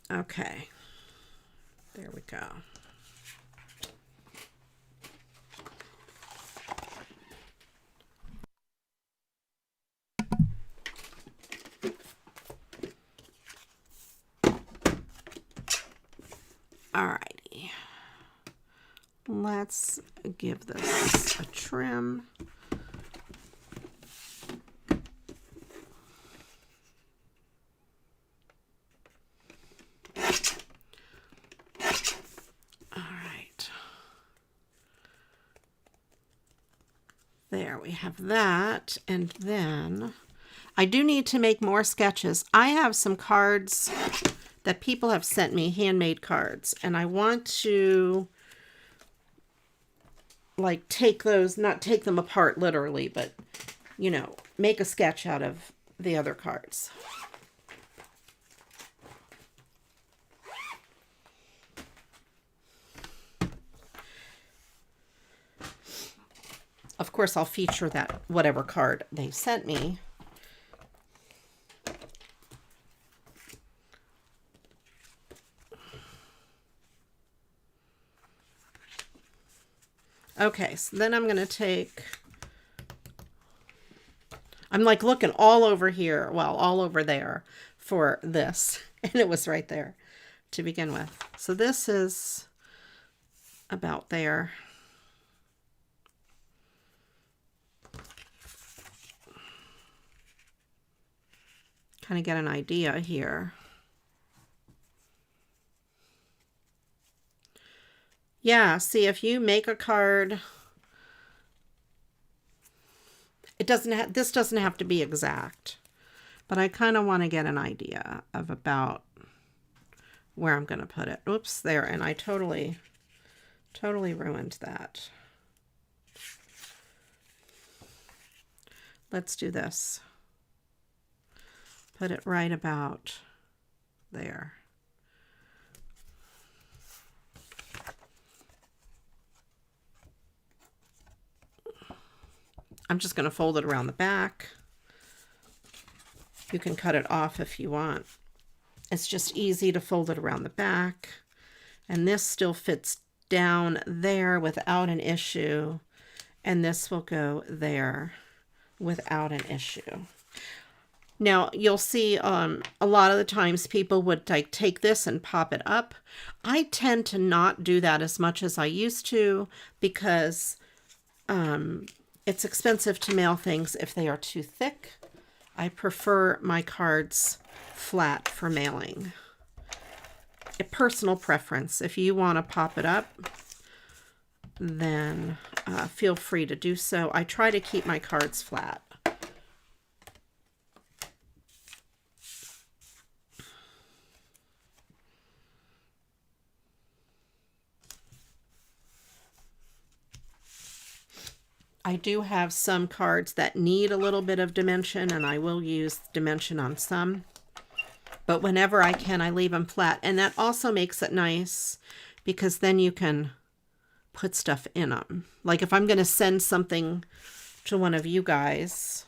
Okay, there we go. Alrighty, let's give this a trim. There we have that. And then I do need to make more sketches. I have some cards that people have sent me, handmade cards, and I want to like take those, not take them apart literally, but you know, make a sketch out of the other cards. Of course, I'll feature that whatever card they sent me. Okay, so then I'm going to take, I'm like looking all over here, well, all over there for this, and it was right there to begin with. So this is about there. Kind of get an idea here. Yeah, see, if you make a card, it doesn't this doesn't have to be exact, but I kind of want to get an idea of about where I'm going to put it. Oops, there, and I totally ruined that. Let's do this. Put it right about there. I'm just going to fold it around the back. You can cut it off if you want. It's just easy to fold it around the back And this still fits down there without an issue. And this will go there without an issue. Now, you'll see a lot of the times people would like take this and pop it up. I tend to not do that as much as I used to because it's expensive to mail things if they are too thick. I prefer my cards flat for mailing. A personal preference. If you want to pop it up, then feel free to do so. I try to keep my cards flat. I do have some cards that need a little bit of dimension, and I will use dimension on some. But whenever I can, I leave them flat. And that also makes it nice because then you can put stuff in them. Like if I'm going to send something to one of you guys,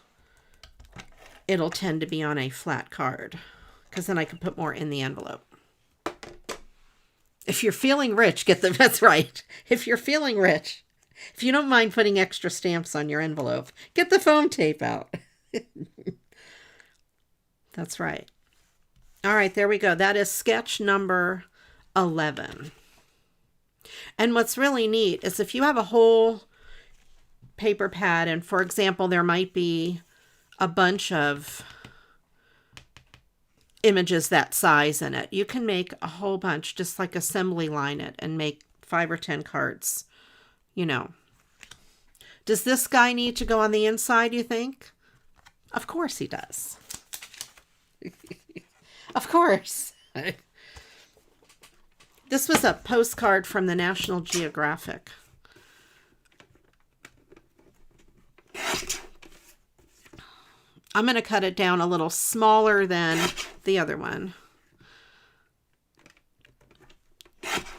it'll tend to be on a flat card because then I can put more in the envelope. If you're feeling rich, get the, that's right. If you're feeling rich, if you don't mind putting extra stamps on your envelope, get the foam tape out. That's right. All right, there we go. That is sketch number 11. And what's really neat is if you have a whole paper pad, and for example, there might be a bunch of images that size in it, you can make a whole bunch, just like assembly line it and make 5 or 10 cards. You know, does this guy need to go on the inside, you think? Of course he does. Of course. This was a postcard from the National Geographic. I'm going to cut it down a little smaller than the other one.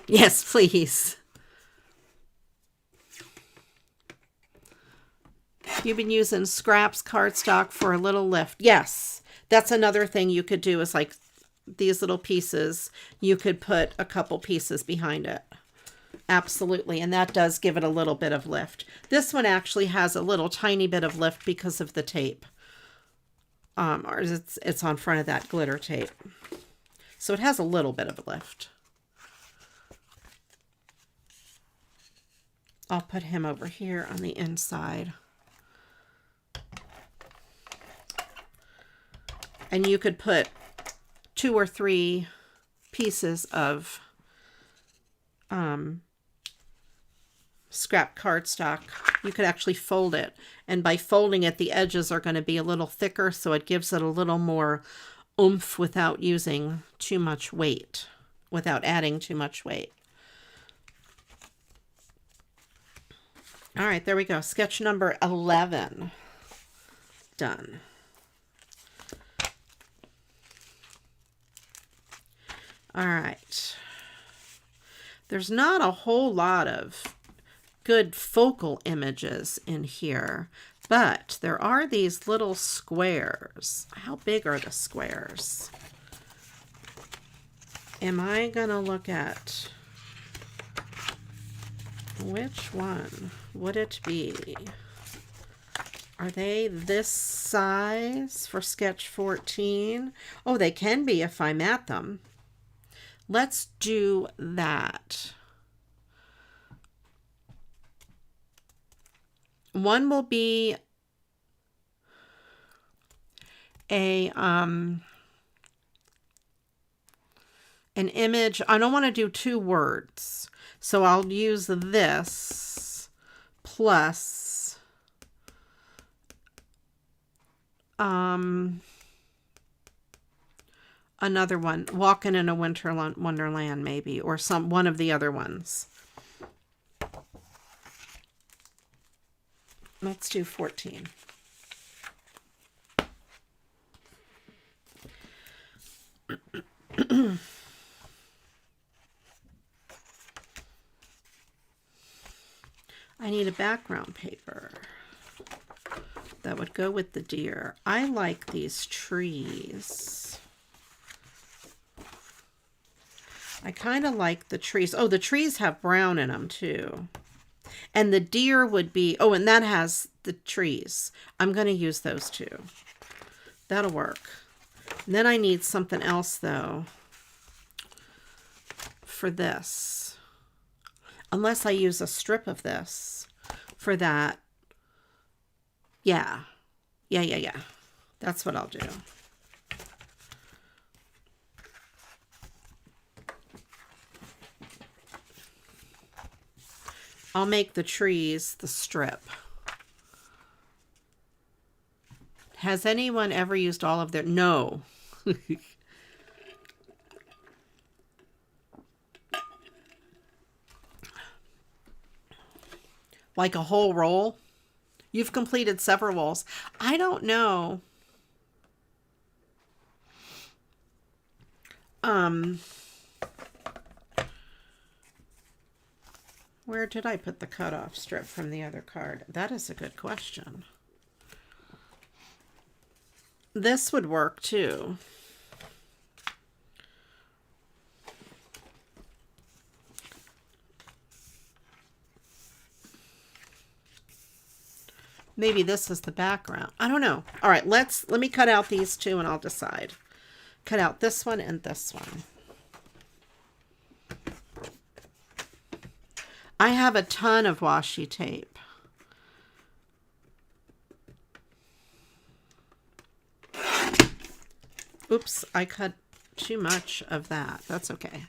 Yes, please. You've been using scraps cardstock for a little lift. Yes, that's another thing you could do is like these little pieces. You could put a couple pieces behind it. Absolutely, and that does give it a little bit of lift. This one actually has a little tiny bit of lift because of the tape. Or it's on front of that glitter tape. So it has a little bit of a lift. I'll put him over here on the inside. And you could put 2 or 3 pieces of scrap cardstock. You could actually fold it. And by folding it, the edges are going to be a little thicker, so it gives it a little more oomph without using too much weight, without adding too much weight. All right, there we go. Sketch number 11. Done. All right. There's not a whole lot of good focal images in here, but there are these little squares. How big are the squares? Am I gonna look at which one would it be? Are they this size for sketch 14? Oh, they can be if I'm at them. Let's do that. One will be a an image. I don't want to do 2 words, so I'll use this plus another one, Walking in a Wonderland maybe, or one of the other ones. Let's do 14. I need a background paper that would go with the deer. I like these trees. I kind of like the trees. Oh, the trees have brown in them too. And the deer would be, oh, and that has the trees. I'm going to use those too. That'll work. And then I need something else though for this. Unless I use a strip of this for that. Yeah. Yeah. That's what I'll do. I'll make the trees the strip. Has anyone ever used all of their... No. Like a whole roll? You've completed several rolls. I don't know. Where did I put the cutoff strip from the other card? That is a good question. This would work too. Maybe this is the background. I don't know. All right, let me cut out these two and I'll decide. Cut out this one and this one. I have a ton of washi tape. Oops, I cut too much of that. That's okay.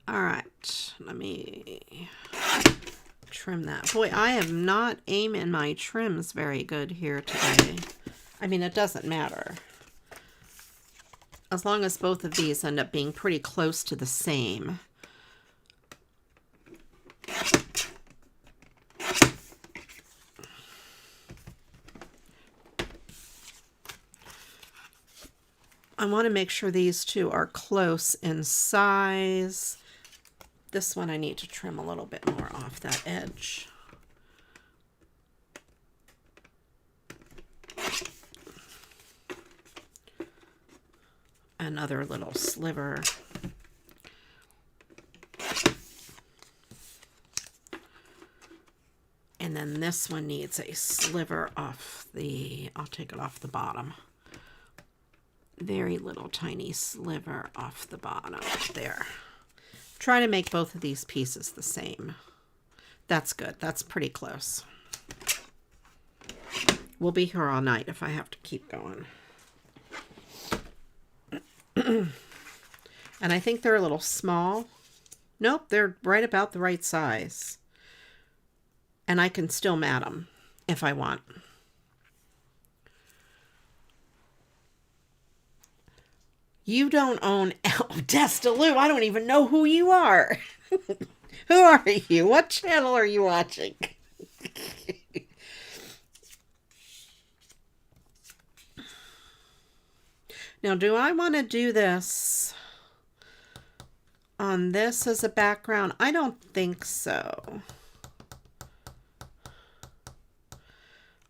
All right, let me trim that. Boy, I am not aiming my trims very good here today. I mean, it doesn't matter. As long as both of these end up being pretty close to the same. I want to make sure these two are close in size. This one I need to trim a little bit more off that edge. Another little sliver. And then this one needs a sliver off the, I'll take it off the bottom. Very little tiny sliver off the bottom there. Try to make both of these pieces the same. That's good. That's pretty close. We'll be here all night if I have to keep going. And I think they're a little small. Nope, they're right about the right size. And I can still mat them if I want. You don't own Destaloo. I don't even know who you are. Who are you? What channel are you watching? Now, do I want to do this on this as a background? I don't think so.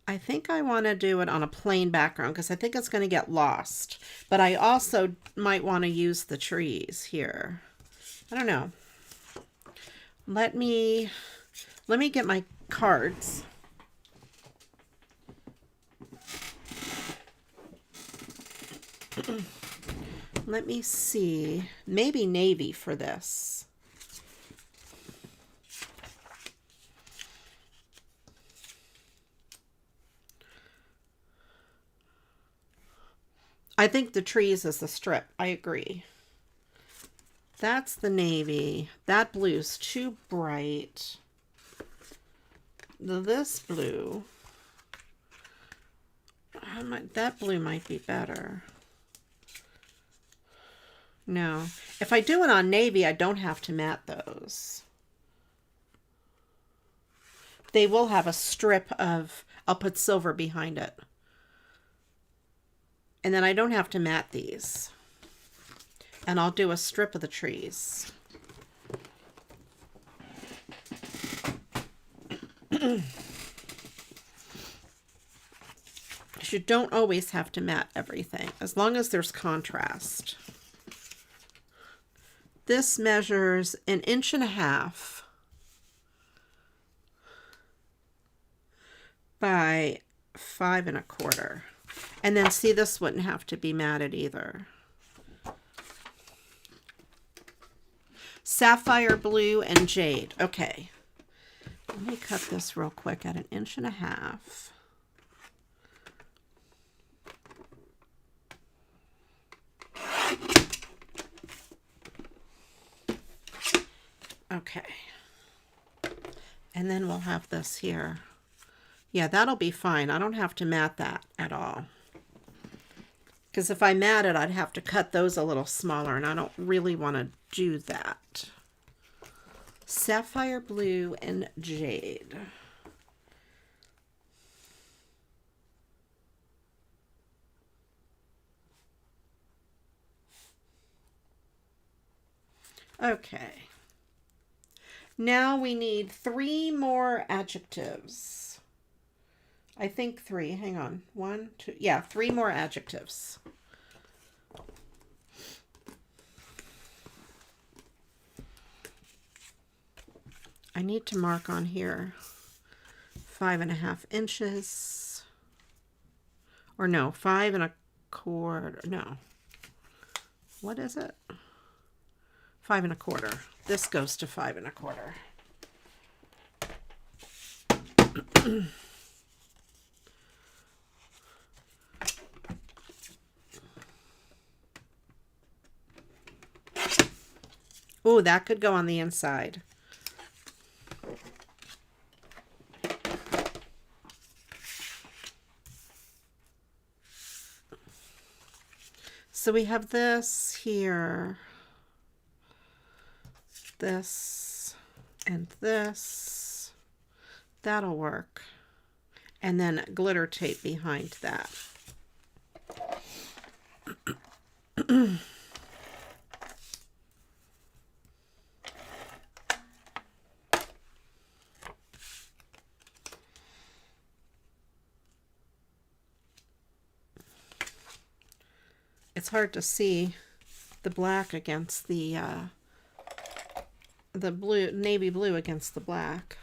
I think I want to do it on a plain background because I think it's going to get lost. But I also might want to use the trees here. I don't know. Let me get my cards. Let me see. Maybe navy for this. I think the trees is the strip. I agree. That's the navy. That blue's too bright. This blue. That blue might be better. No. If I do it on navy, I don't have to mat those. They will have a strip of, I'll put silver behind it. And then I don't have to mat these. And I'll do a strip of the trees. You don't always have to mat everything, as long as there's contrast. This measures 1.5 inches by 5.25. And then see, this wouldn't have to be matted either. Sapphire blue and jade. Okay. Let me cut this real quick at 1.5 inches. Okay. And then we'll have this here. Yeah, that'll be fine. I don't have to mat that at all. Because if I mat it, I'd have to cut those a little smaller, and I don't really want to do that. Sapphire blue and jade. Okay. Now we need 3 more adjectives. I think 3. Hang on. 1, 2. Yeah, 3 more adjectives. I need to mark on here 5.5 inches. Or no, 5.25. No. What is it? 5.25. This goes to 5.25. Oh, that could go on the inside. So we have this here, this, and this. That'll work. And then glitter tape behind that. It's hard to see the black against the blue, navy blue against the black.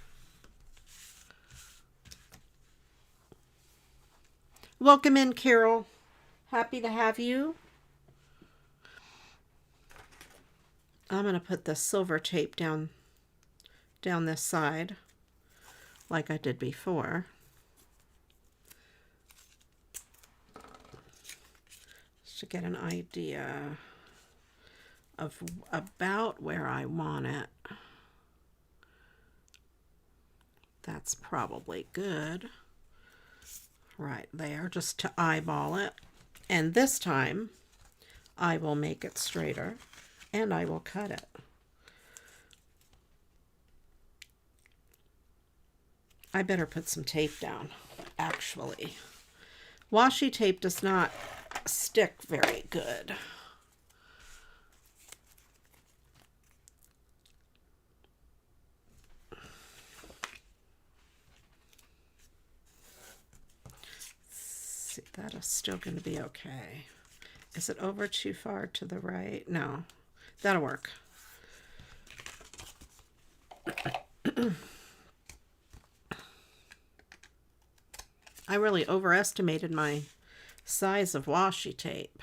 Welcome in, Carol. Happy to have you. I'm going to put the silver tape down this side like I did before. To get an idea of about where I want it. That's probably good. Right there, just to eyeball it. And this time, I will make it straighter, and I will cut it. I better put some tape down, actually. Washi tape does not stick very good. See, that is still going to be okay. Is it over too far to the right? No, that'll work. I really overestimated my size of washi tape.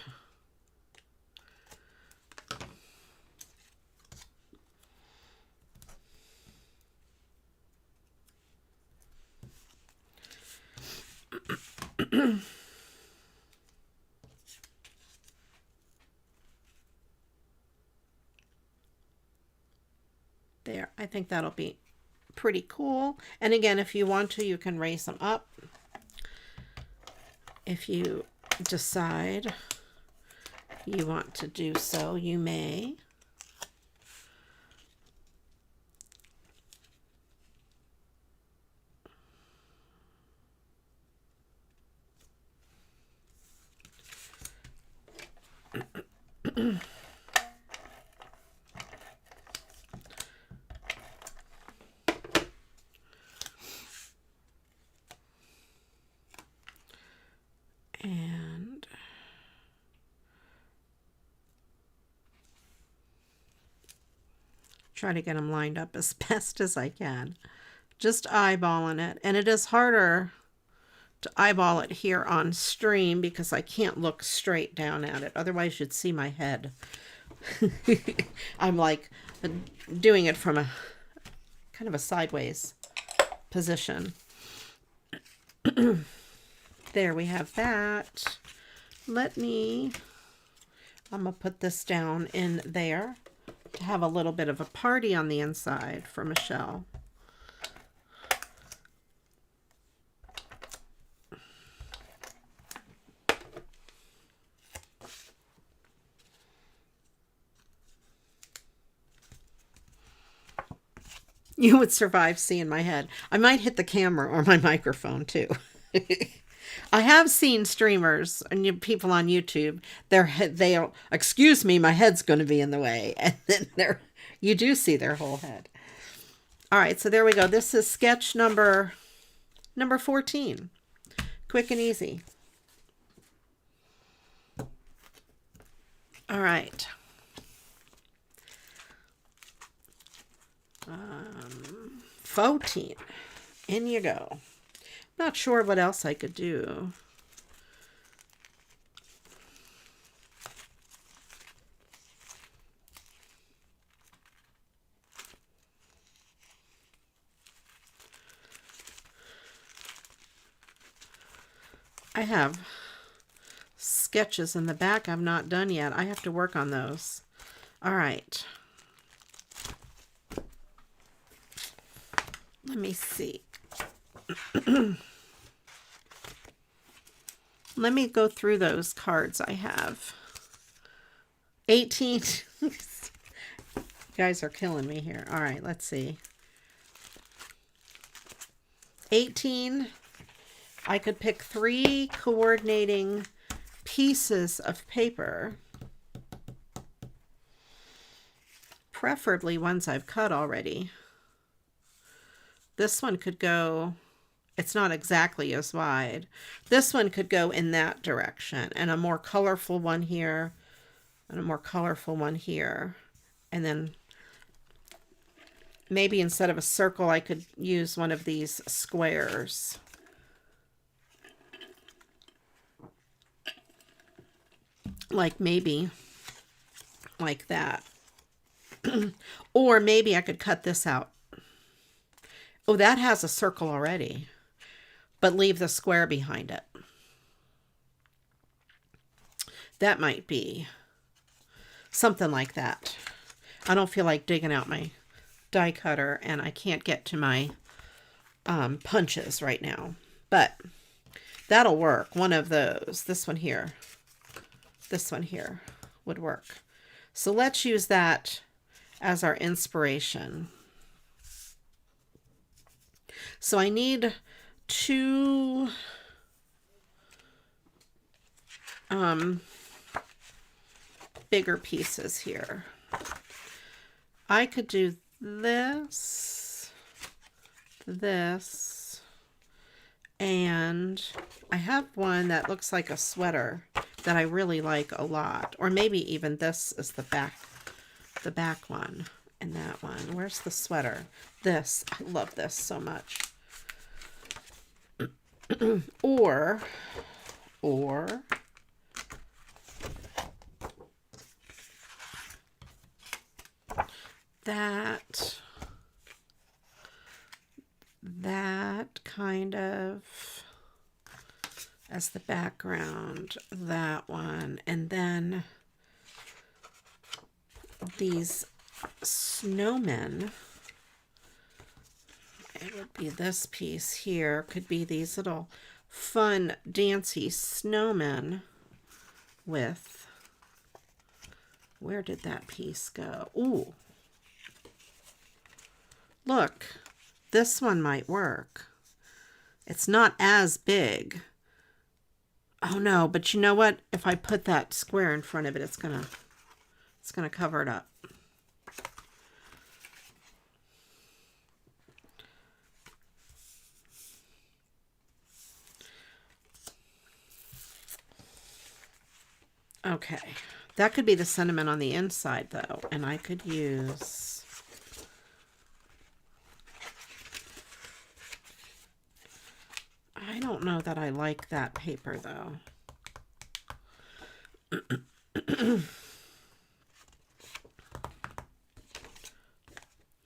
There, I think that'll be pretty cool. And again, if you want to, you can raise them up. If you decide you want to do so, you may. And try to get them lined up as best as I can. Just eyeballing it. And it is harder to eyeball it here on stream because I can't look straight down at it. Otherwise you'd see my head. I'm like doing it from a kind of a sideways position. There we have that. I'm going to put this down in there to have a little bit of a party on the inside for Michelle. You would survive seeing my head. I might hit the camera or my microphone too. I have seen streamers and people on YouTube. They'll, excuse me, my head's going to be in the way, and then you do see their whole head. All right, so there we go. This is sketch number 14. Quick and easy. All right. 14. In you go. Not sure what else I could do. I have sketches in the back I've not done yet. I have to work on those. All right. Let me see. Let me go through those cards I have. 18. You guys are killing me here. All right, let's see. 18. I could pick 3 coordinating pieces of paper. Preferably ones I've cut already. This one could go, it's not exactly as wide. This one could go in that direction, and a more colorful one here, and a more colorful one here. And then maybe instead of a circle, I could use one of these squares. Like maybe like that. Or maybe I could cut this out. Oh, that has a circle already, but leave the square behind it. That might be something like that. I don't feel like digging out my die cutter, and I can't get to my punches right now, but that'll work. One of those, this one here would work. So let's use that as our inspiration. So I need 2 bigger pieces here. I could do this, and I have one that looks like a sweater that I really like a lot. Or maybe even this is the back one. And that one. Where's the sweater? This. I love this so much. or that kind of as the background, that one, and then these snowmen. It would be this piece here. Could be these little fun, dancy snowmen with, where did that piece go? Ooh. Look, this one might work. It's not as big. Oh no, but you know what? If I put that square in front of it, it's gonna It's going to cover it up. Okay, that could be the sentiment on the inside though, and I could use I don't know that I like that paper though.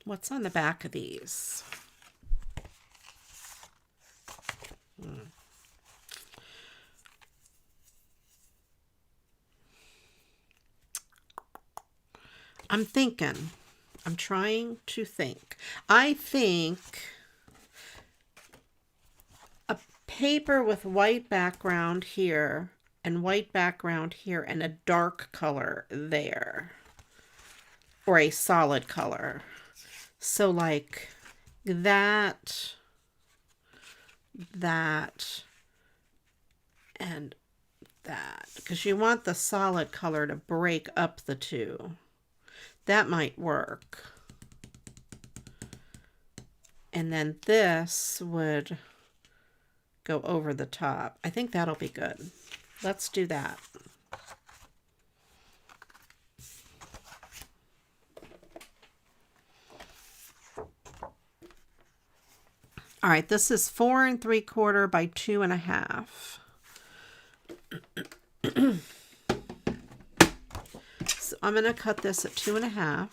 What's on the back of these? I'm trying to think. I think a paper with white background here and white background here and a dark color there. Or a solid color. So like that, and that. Because you want the solid color to break up the two. That might work. And then this would go over the top. I think that'll be good. Let's do that. All right, this is 4 3/4 by 2.5. So I'm going to cut this at 2.5.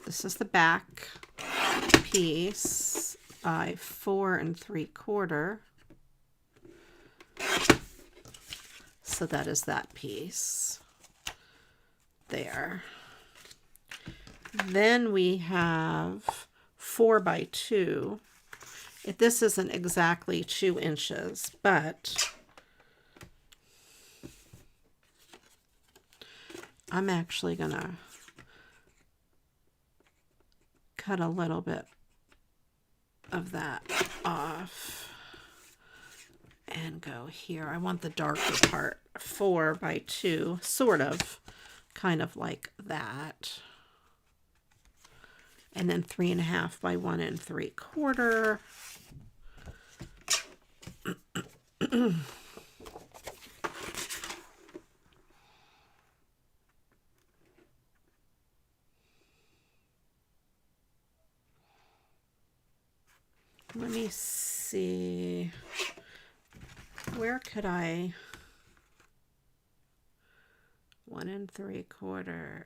This is the back piece by 4 3/4. So that is that piece there. Then we have 4 by 2. This isn't exactly 2 inches, but I'm actually gonna cut a little bit of that off and go here. I want the darker part. 4 by 2, sort of, kind of like that. And then 3.5 by 1 3/4. Let me see. Where could I? 1 3/4.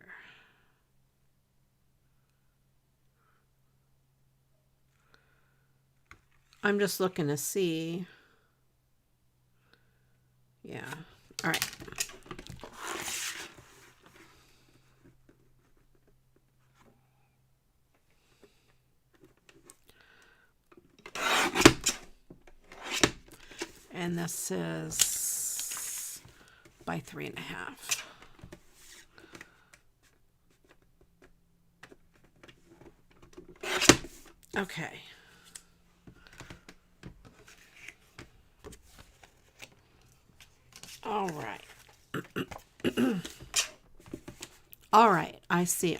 I'm just looking to see. Yeah. All right. And this is by 3.5. Okay. All right. All right. I see.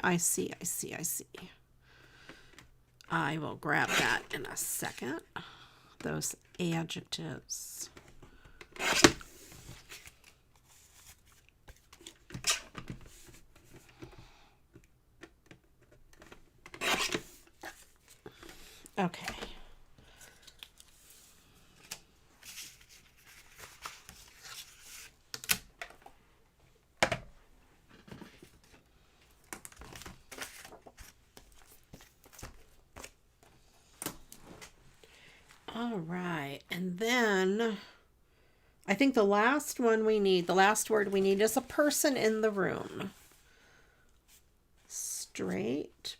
I will grab that in a second. Those adjectives. Okay. All right, and then I think the last one we need, the last word we need is a person in the room. Straight.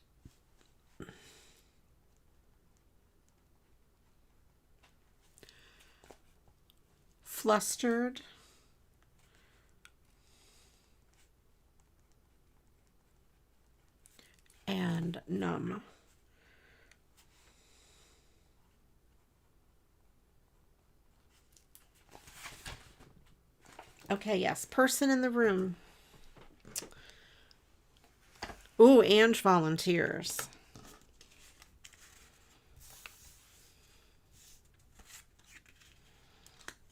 Flustered. And numb. Okay, yes, person in the room. Ooh, Ange volunteers.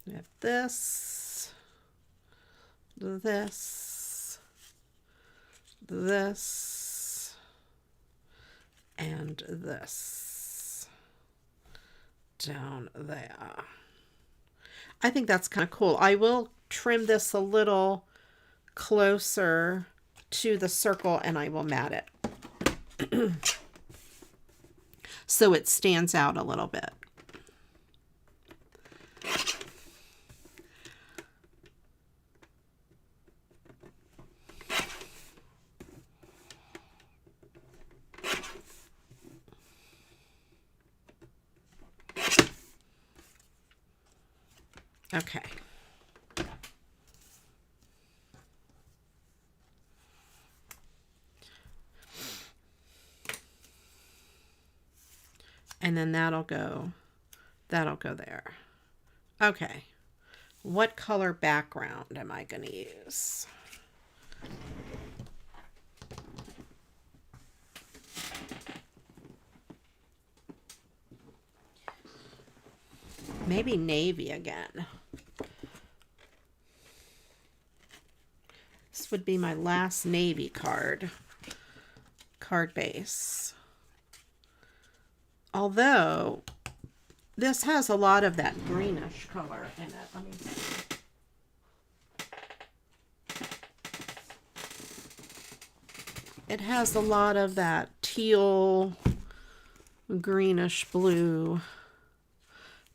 We have this, this, and this down there. I think that's kind of cool. I will trim this a little closer to the circle and I will mat it so it stands out a little bit. Okay. And then that'll go there. Okay. What color background am I going to use? Maybe navy again. This would be my last navy card base. Although this has a lot of that greenish color in it. Let me see. It has a lot of that teal, greenish blue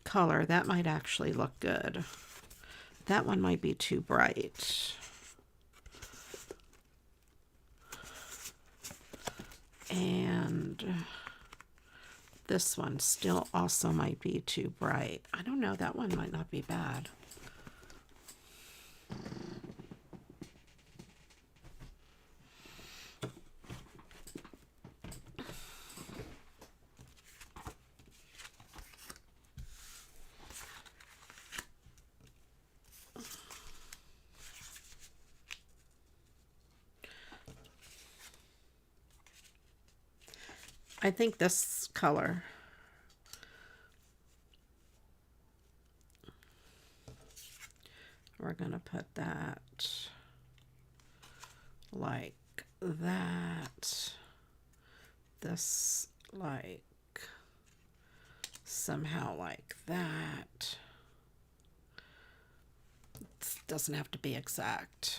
color. That might actually look good. That one might be too bright. And this one still also might be too bright. I don't know, that one might not be bad. I think this color. We're going to put that like that. This like somehow like that. It doesn't have to be exact.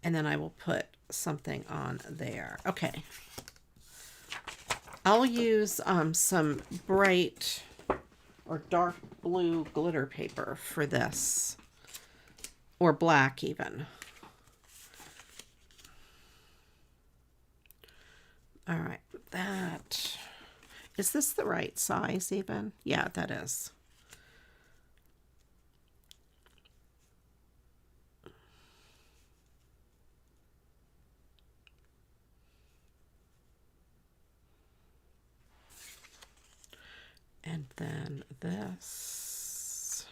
And then I will put something on there. Okay. I'll use some bright or dark blue glitter paper for this, or black even. All right, that, is this the right size even? Yeah, that is. And then this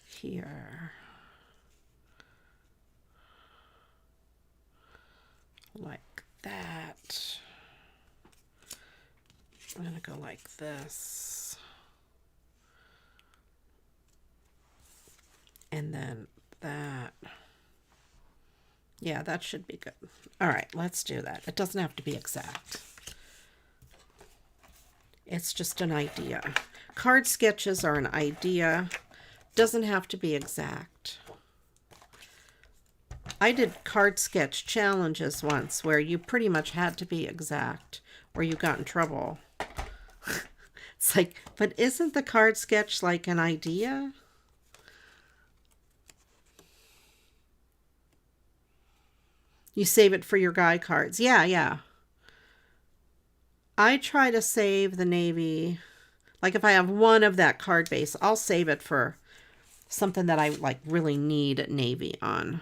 here, like that. I'm going to go like this. And then that. Yeah, that should be good. All right, let's do that. It doesn't have to be exact. It's just an idea. Card sketches are an idea. Doesn't have to be exact. I did card sketch challenges once where you pretty much had to be exact or you got in trouble. It's like, but isn't the card sketch like an idea? You save it for your guy cards. Yeah, yeah. I try to save the navy. Like if I have one of that card base, I'll save it for something that I like really need navy on.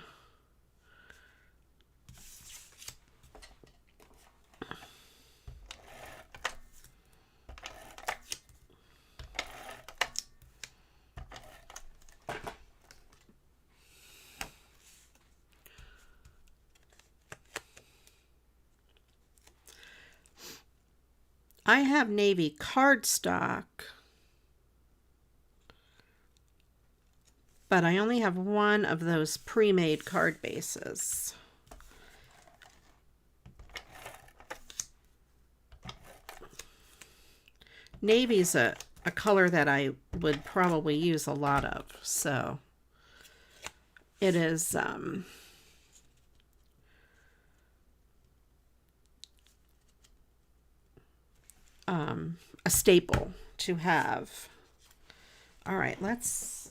I have navy cardstock, but I only have one of those pre-made card bases. Navy's a color that I would probably use a lot of, so it is a staple to have. All right, let's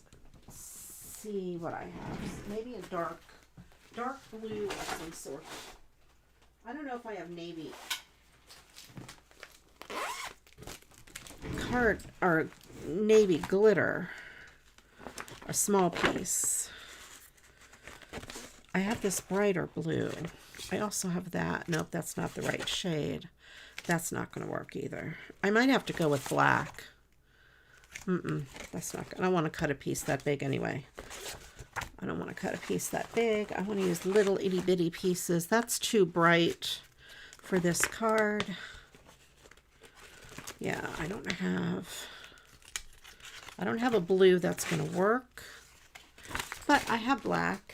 see what I have. Maybe a dark blue of some sort. I don't know if I have navy card or navy glitter. A small piece. I have this brighter blue. I also have that. Nope, that's not the right shade. That's not going to work either. I might have to go with black. That's not good. I don't want to cut a piece that big anyway. I don't want to cut a piece that big. I want to use little itty bitty pieces. That's too bright for this card. Yeah, I don't have a blue that's going to work, but I have black.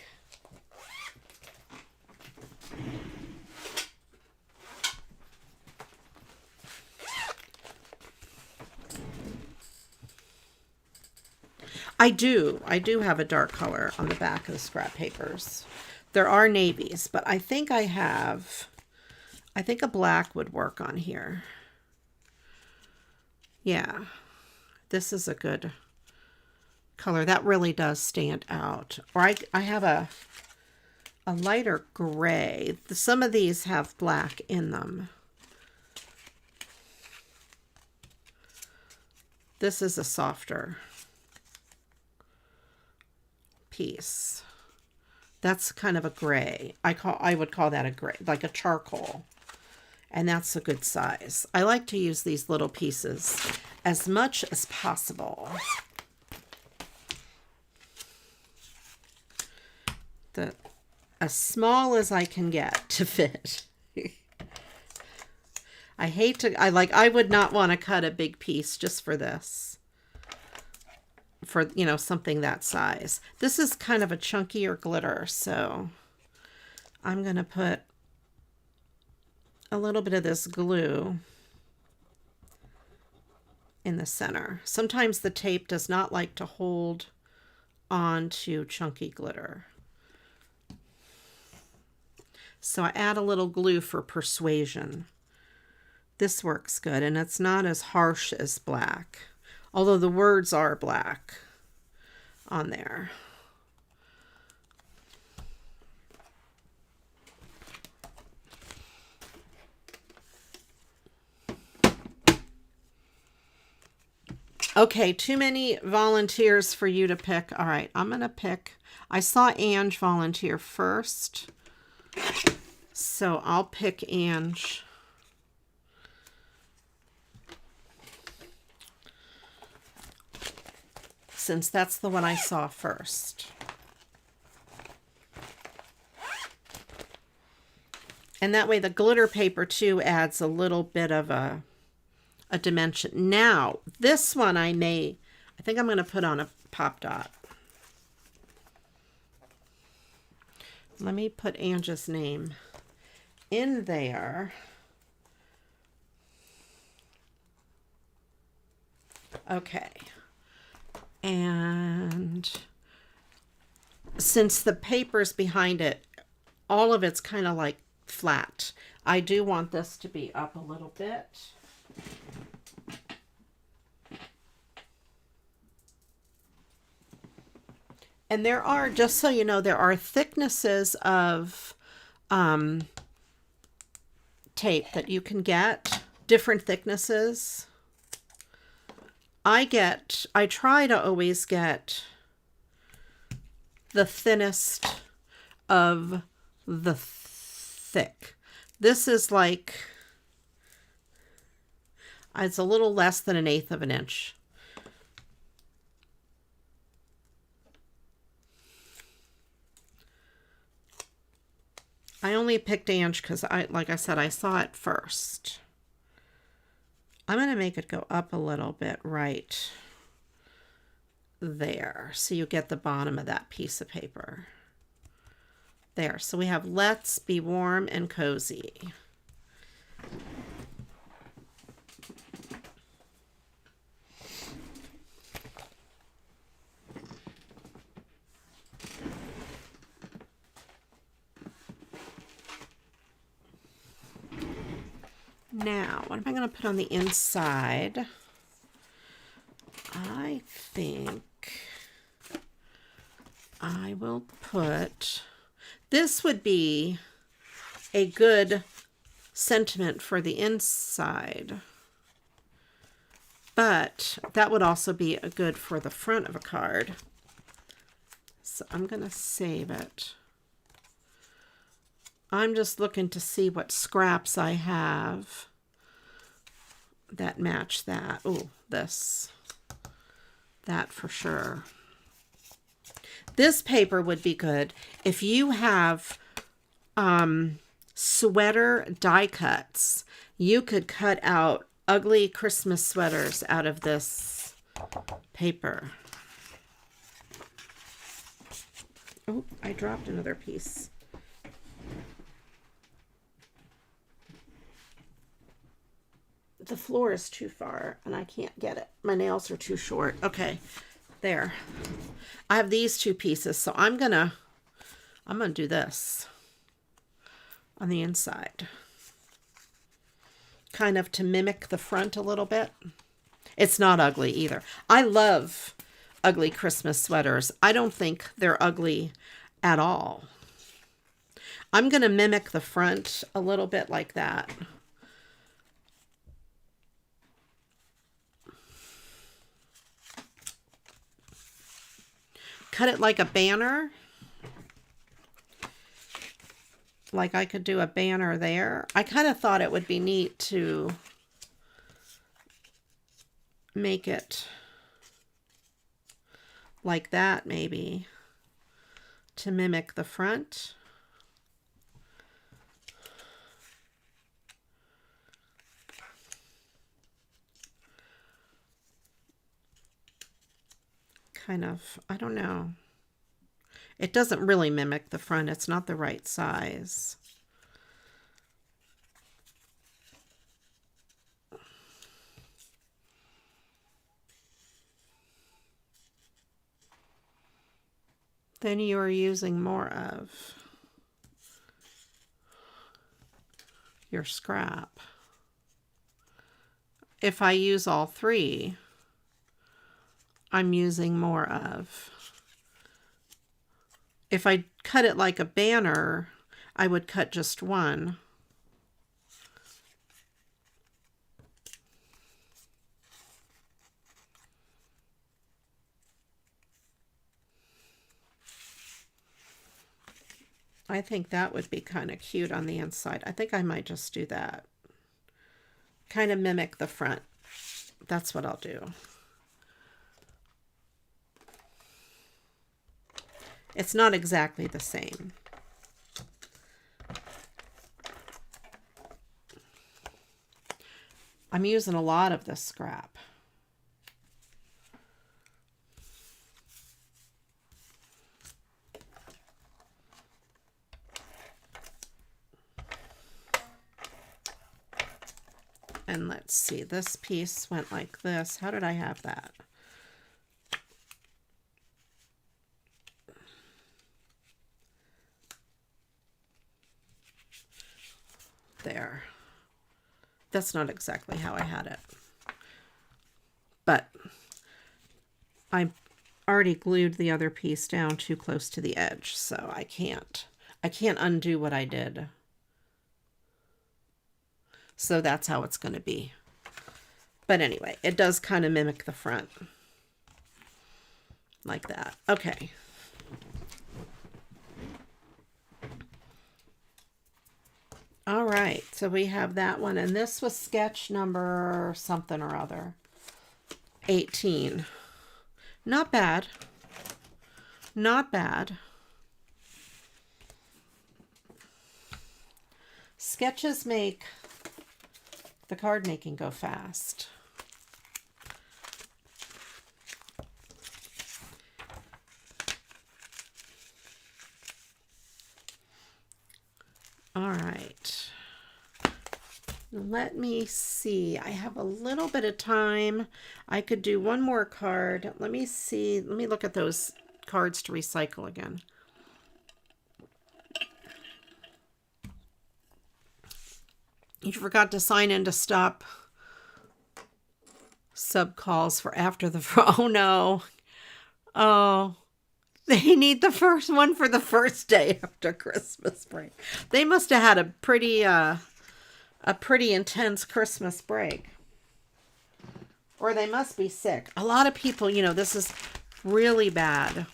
I do have a dark color on the back of the scrap papers. There are navies, but I think a black would work on here. Yeah, this is a good color. That really does stand out. Or I have a lighter gray. Some of these have black in them. This is a softer piece. That's kind of a gray. I would call that a gray, like a charcoal. And that's a good size. I like to use these little pieces as much as possible. As small as I can get to fit. I would not want to cut a big piece just for this. For, something that size. This is kind of a chunkier glitter, so I'm going to put a little bit of this glue in the center. Sometimes the tape does not like to hold on to chunky glitter. So I add a little glue for persuasion. This works good, and it's not as harsh as black, although the words are black on there. Okay, too many volunteers for you to pick. All right, I'm going to pick. I saw Ange volunteer first, so I'll pick Ange. Since that's the one I saw first. And that way the glitter paper too adds a little bit of a dimension. Now, this one I think I'm going to put on a pop dot. Let me put Ange's name in there. Okay. And since the paper's behind it, all of it's kind of like flat. I do want this to be up a little bit. And there are, just so you know, there are thicknesses of tape that you can get, different thicknesses. I try to always get the thinnest of the thick. This is like, it's a little less than 1/8 of an inch. I only picked Ange because like I said, I saw it first. I'm going to make it go up a little bit right there, so you get the bottom of that piece of paper. There, so we have let's be warm and cozy. Now, what am I going to put on the inside? I think I will put, this would be a good sentiment for the inside, but that would also be a good for the front of a card. So I'm going to save it. I'm just looking to see what scraps I have that match that. Oh, this. That for sure. This paper would be good if you have sweater die cuts. You could cut out ugly Christmas sweaters out of this paper. Oh, I dropped another piece. The floor is too far and I can't get it. My nails are too short. Okay, there. I have these two pieces, so I'm gonna do this on the inside, kind of to mimic the front a little bit. It's not ugly either. I love ugly Christmas sweaters. I don't think they're ugly at all. I'm gonna mimic the front a little bit like that. Cut it like a banner. Like I could do a banner there. I kind of thought it would be neat to make it like that, maybe, to mimic the front. Kind of, I don't know. It doesn't really mimic the front. It's not the right size. Then you are using more of your scrap. If I use all three, I'm using more of. If I cut it like a banner, I would cut just one. I think that would be kind of cute on the inside. I think I might just do that. Kind of mimic the front. That's what I'll do. It's not exactly the same. I'm using a lot of this scrap. And let's see, this piece went like this. How did I have that? There. That's not exactly how I had it. But I already glued the other piece down too close to the edge, so I can't undo what I did. So that's how it's going to be. But anyway, it does kind of mimic the front. Like that. Okay. All right, so we have that one, and this was sketch number something or other. 18. Not bad. Not bad. Sketches make the card making go fast. All right. Let me see. I have a little bit of time. I could do one more card. Let me see. Let me look at those cards to recycle again. You forgot to sign in to stop sub calls for after the... Oh, no. Oh, they need the first one for the first day after Christmas break. They must have had a pretty intense Christmas break. Or they must be sick. A lot of people, you know, this is really bad.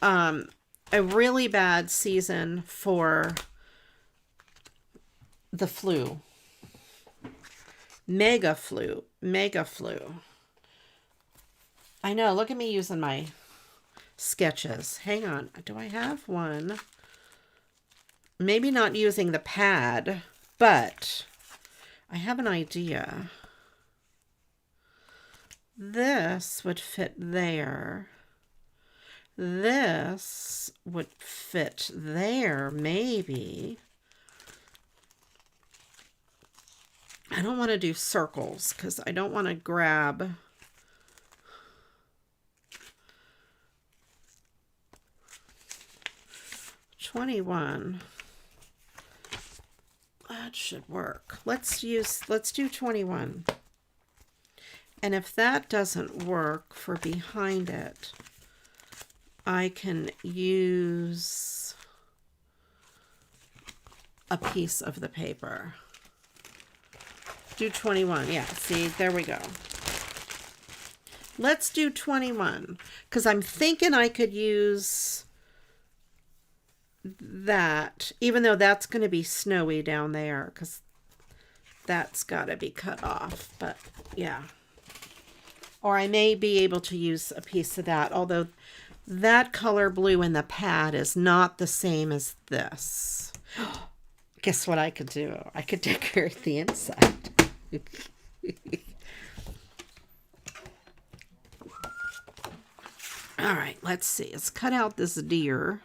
A really bad season for the flu. Mega flu. I know, look at me using my sketches. Hang on, do I have one? Maybe not using the pad, but I have an idea. This would fit there. This would fit there, maybe. I don't want to do circles because I don't want to grab... $21. That should work. Let's do 21. And if that doesn't work for behind it, I can use a piece of the paper. Do 21. Yeah, see, there we go. Let's do 21 because I'm thinking I could use that, even though that's going to be snowy down there because that's got to be cut off. But yeah, or I may be able to use a piece of that, although that color blue in the pad is not the same as this. Guess what I could do? I could decorate the inside. All right, let's see. Let's cut out this deer.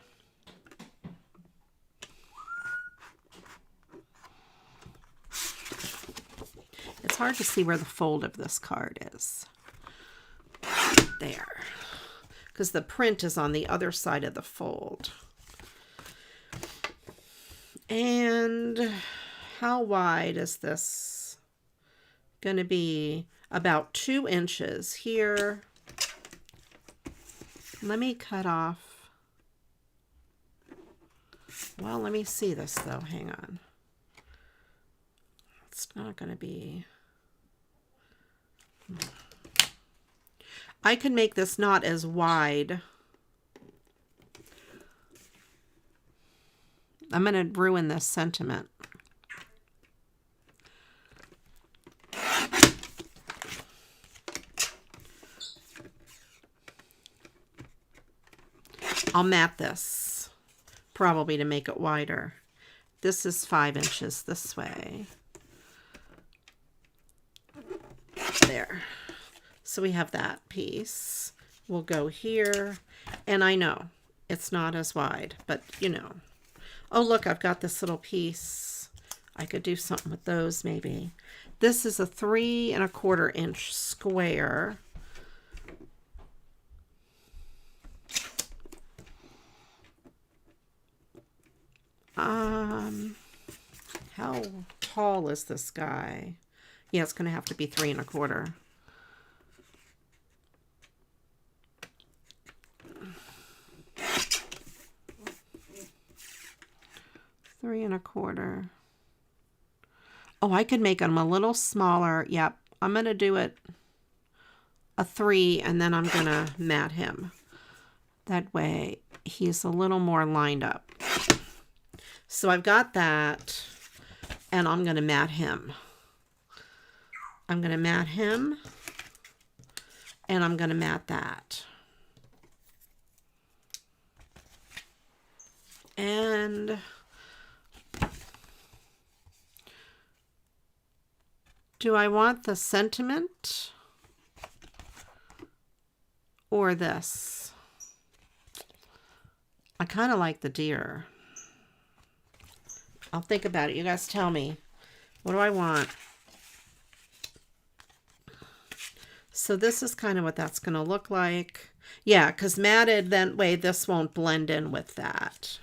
It's hard to see where the fold of this card is. There. Because the print is on the other side of the fold. And how wide is this going to be? About 2 inches here. Let me cut off. Well, let me see this though. Hang on. It's not going to be... I can make this not as wide. I'm going to ruin this sentiment. I'll mat this, probably to make it wider. This is 5 inches this way. There. So we have that piece. We'll go here. And I know it's not as wide, but you know. Oh, look, I've got this little piece. I could do something with those maybe. This is a 3 1/4 inch square. How tall is this guy? Yeah, it's going to have to be 3 1/4. Three and a quarter. Oh, I could make them a little smaller. Yep, I'm going to do it a 3, and then I'm going to mat him. That way, he's a little more lined up. So I've got that, and I'm going to mat him. I'm going to mat him, and I'm going to mat that. And Do I want the sentiment or this? I kind of like the deer. I'll think about it. You guys tell me. What do I want? So this is kind of what that's going to look like. Yeah, because matted, then wait, this won't blend in with that.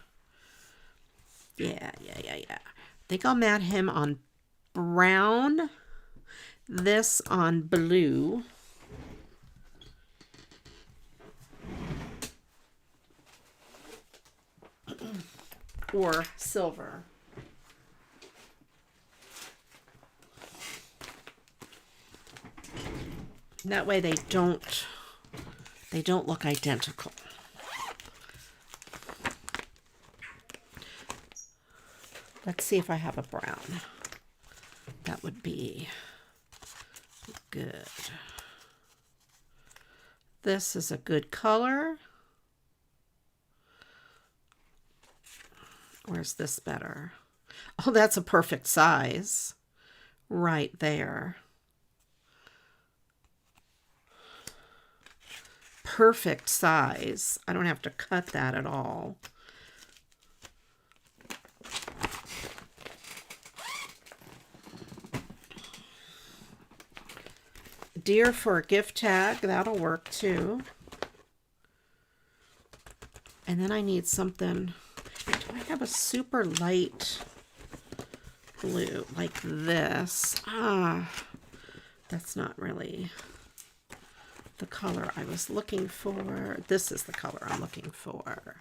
Yeah. I think I'll mat him on brown. This on blue. Or silver. That way they don't look identical. Let's see if I have a brown. That would be good. This is a good color. Where's this better? Oh, that's a perfect size right there. Perfect size. I don't have to cut that at all. Deer for a gift tag, that'll work too. And then I need something. Do I have a super light blue like this? That's not really the color I was looking for. This is the color I'm looking for.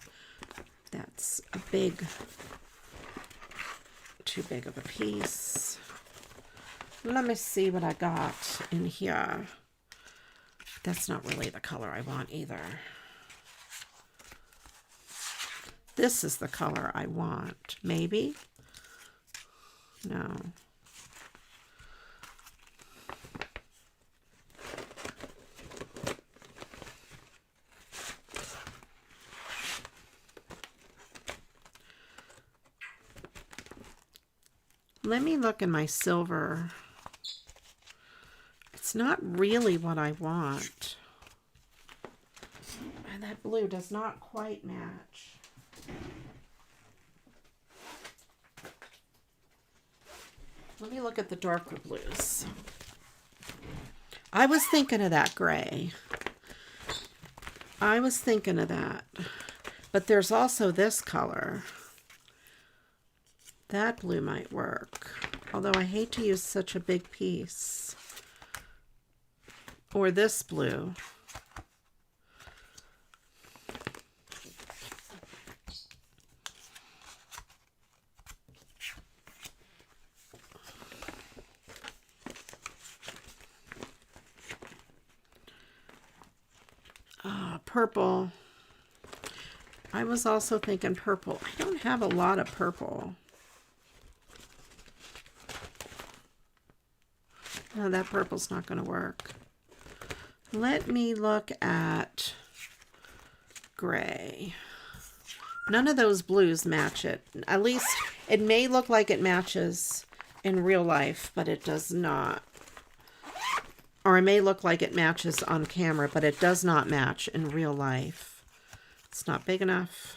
That's a big, too big of a piece. Let me see what I got in here. That's not really the color I want either. This is the color I want. Maybe? No. Let me look in my silver. It's not really what I want. And that blue does not quite match. Let me look at the darker blues. I was thinking of that gray. I was thinking of that. But there's also this color. That blue might work. Although I hate to use such a big piece. Or this blue. Purple. I was also thinking purple. I don't have a lot of purple. No, that purple's not going to work. Let me look at gray. None of those blues match it. At least it may look like it matches in real life, but it does not. Or it may look like it matches on camera, but it does not match in real life. It's not big enough.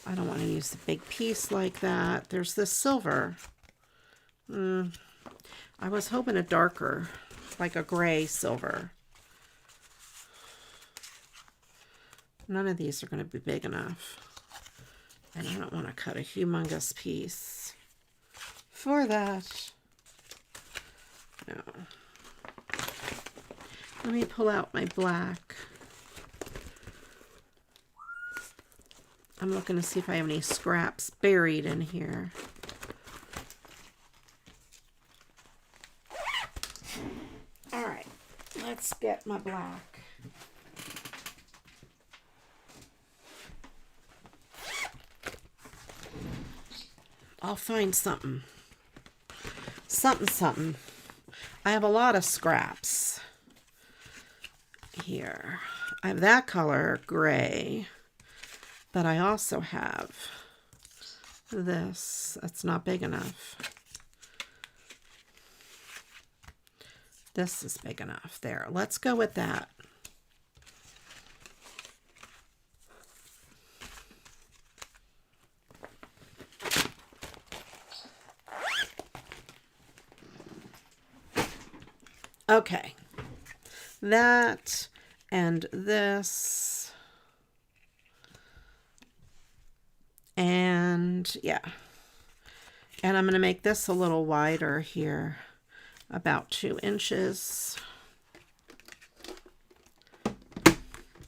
I don't want to use a big piece like that. There's this silver. I was hoping a darker, like a gray silver. None of these are going to be big enough. And I don't want to cut a humongous piece for that. No. Let me pull out my black. I'm looking to see if I have any scraps buried in here. All right, let's get my black. I'll find something. Something. I have a lot of scraps here. I have that color, gray, but I also have this. That's not big enough. This is big enough. There. Let's go with that. Okay. That and this. And yeah. And I'm going to make this a little wider here. About 2 inches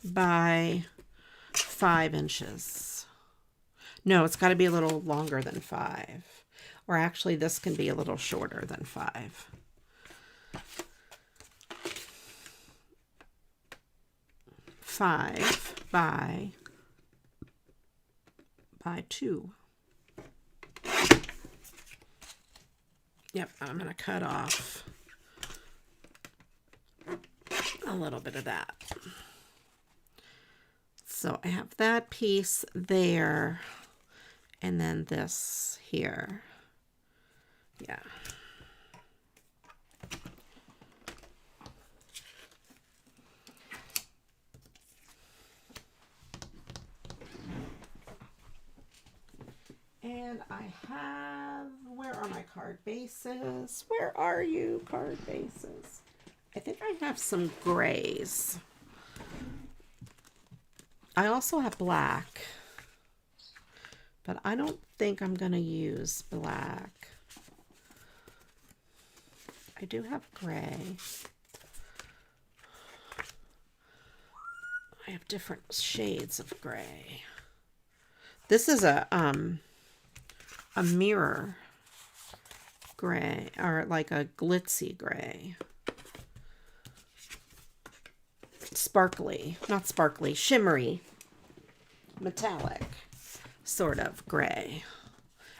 by 5 inches. No, it's got to be a little longer than 5. Or actually, this can be a little shorter than 5. Five by 2. Yep, I'm going to cut off a little bit of that. So I have that piece there, and then this here. Yeah. And I have, where are my card bases? Where are you, card bases? I think I have some grays. I also have black, but I don't think I'm going to use black. I do have gray. I have different shades of gray. This is a mirror gray, or like a glitzy gray. Sparkly, not sparkly, shimmery, metallic sort of gray.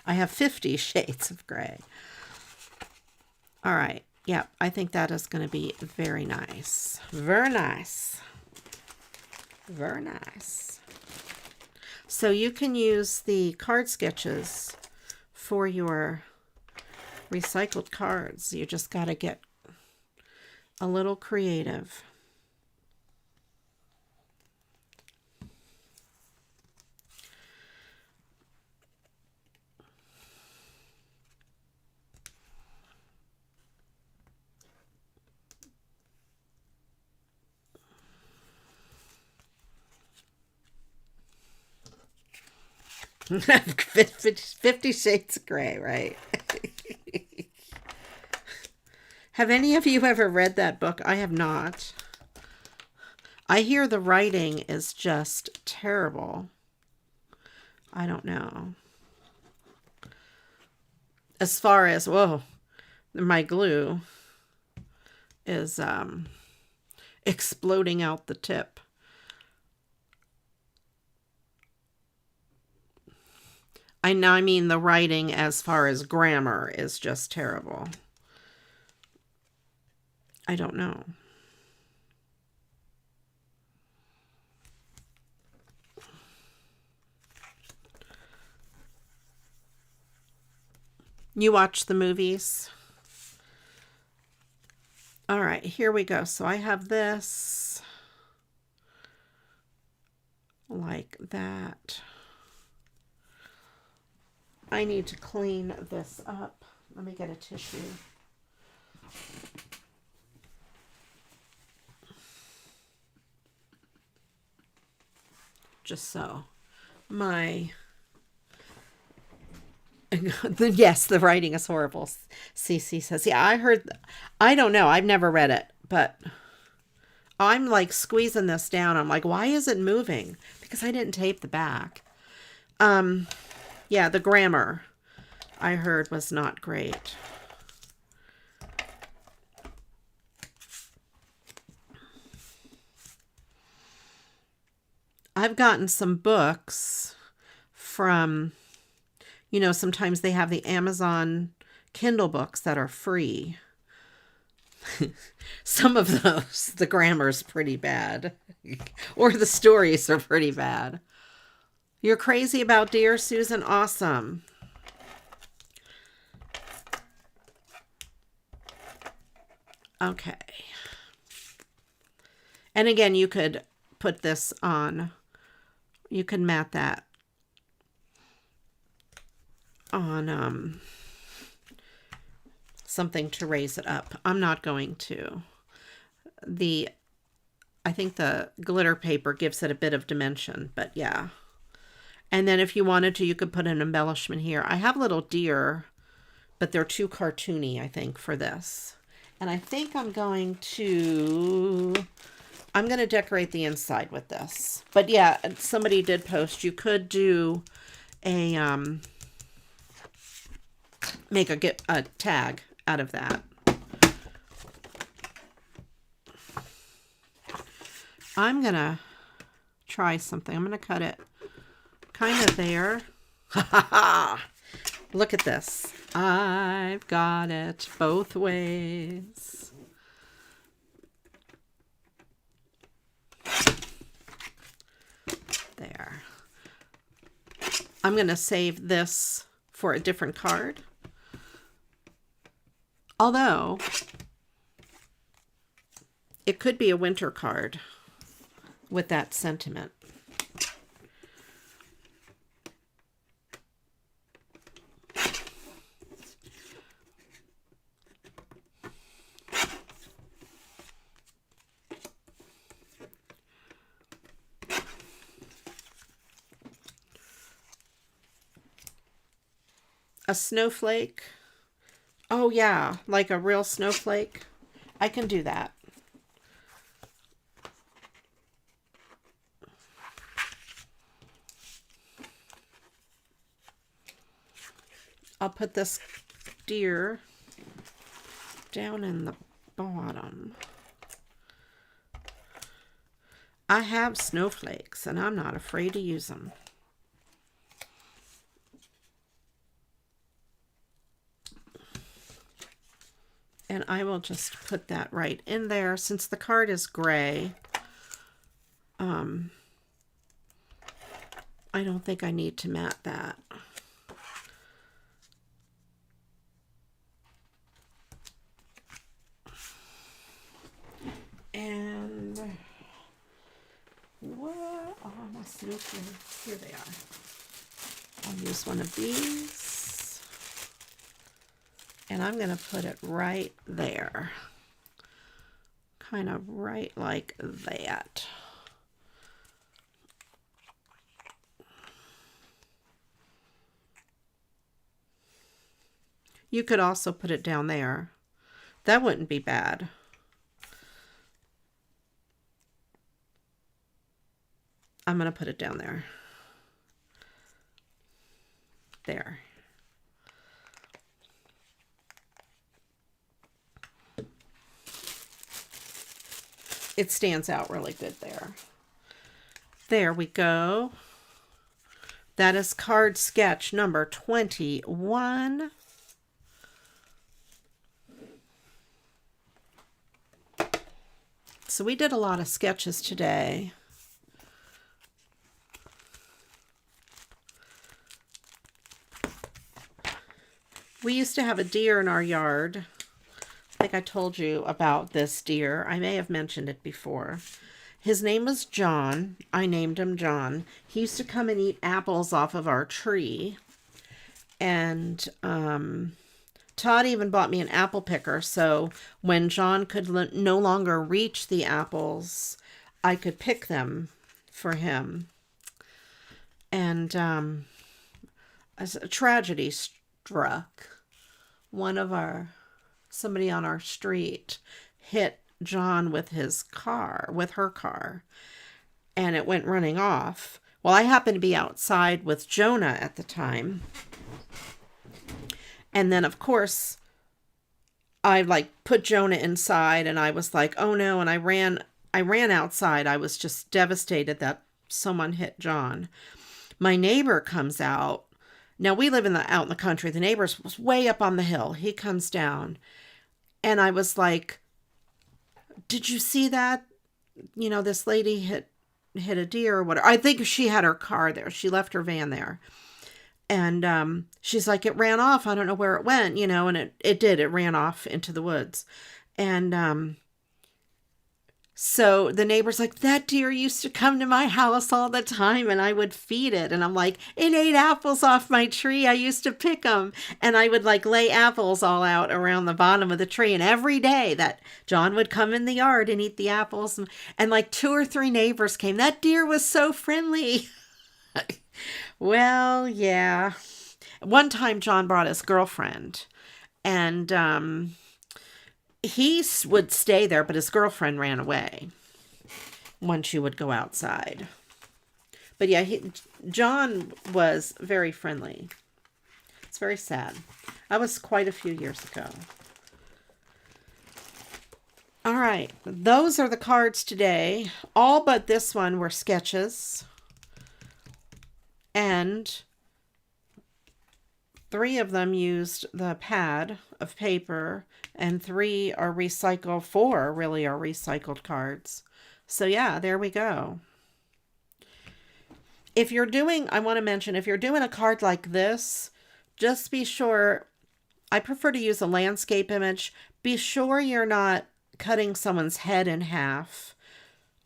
I have 50 shades of gray. All right. Yep, I think that is going to be very nice. Very nice. Very nice. So you can use the card sketches for your recycled cards. You just got to get a little creative. $50 shades of gray, right? Have any of you ever read that book? I have not. I hear the writing is just terrible. I don't know. As far as, whoa, my glue is exploding out the tip. I mean the writing as far as grammar is just terrible. I don't know. You watch the movies? All right, here we go. So I have this like that. I need to clean this up. Let me get a tissue. Just so my... Yes, the writing is horrible. CC says, yeah, I heard... I don't know. I've never read it, but I'm like squeezing this down. I'm like, why is it moving? Because I didn't tape the back. Yeah, the grammar I heard was not great. I've gotten some books from, you know, sometimes they have the Amazon Kindle books that are free. Some of those, the grammar's pretty bad. Or the stories are pretty bad. You're crazy about Dear Susan? Awesome. Okay. And again, you could put this on, you could mat that on something to raise it up. I'm not going to. I think the glitter paper gives it a bit of dimension, but yeah. And then if you wanted to, you could put an embellishment here. I have little deer, but they're too cartoony, I think, for this. And I think I'm going to decorate the inside with this. But yeah, somebody did post, you could do a, make a tag out of that. I'm going to try something. I'm going to cut it kind of there. Look at this. I've got it both ways. There. I'm going to save this for a different card. Although, it could be a winter card with that sentiment. A snowflake. Oh yeah, like a real snowflake. I can do that. I'll put this deer down in the bottom. I have snowflakes and I'm not afraid to use them. And I will just put that right in there. Since the card is gray, I don't think I need to mat that. And what are my snowflakes? Here they are. I'll use one of these. And I'm going to put it right there. Kind of right like that. You could also put it down there. That wouldn't be bad. I'm going to put it down there. There. It stands out really good there. There we go. That is card sketch number 21. So we did a lot of sketches today. We used to have a deer in our yard. I think I told you about this deer. I may have mentioned it before. His name was John. I named him John. He used to come and eat apples off of our tree. And Todd even bought me an apple picker. So when John could no longer reach the apples, I could pick them for him. And as a tragedy struck, somebody on our street hit John with her car, and it went running off. Well, I happened to be outside with Jonah at the time. And then, of course, I put Jonah inside, and I was like, oh no, and I ran outside. I was just devastated that someone hit John. My neighbor comes out. Now, we live out in the country. The neighbor was way up on the hill. He comes down. And I was like, did you see that? You know, this lady hit a deer or whatever. I think she had her car there. She left her van there. And she's like, it ran off. I don't know where it went, you know, and it did. It ran off into the woods. And so the neighbor's like, that deer used to come to my house all the time and I would feed it. And I'm like, it ate apples off my tree. I used to pick them. And I would like lay apples all out around the bottom of the tree. And every day that John would come in the yard and eat the apples. And like 2 or 3 neighbors came. That deer was so friendly. Well, yeah. One time John brought his girlfriend. And he would stay there, but his girlfriend ran away when she would go outside. But yeah, John was very friendly. It's very sad. That was quite a few years ago. All right, those are the cards today. All but this one were sketches. And 3 of them used the pad of paper, and 3 are recycled. 4 really are recycled cards. So yeah, there we go. If you're doing, I want to mention, if you're doing a card like this, just be sure, I prefer to use a landscape image. Be sure you're not cutting someone's head in half,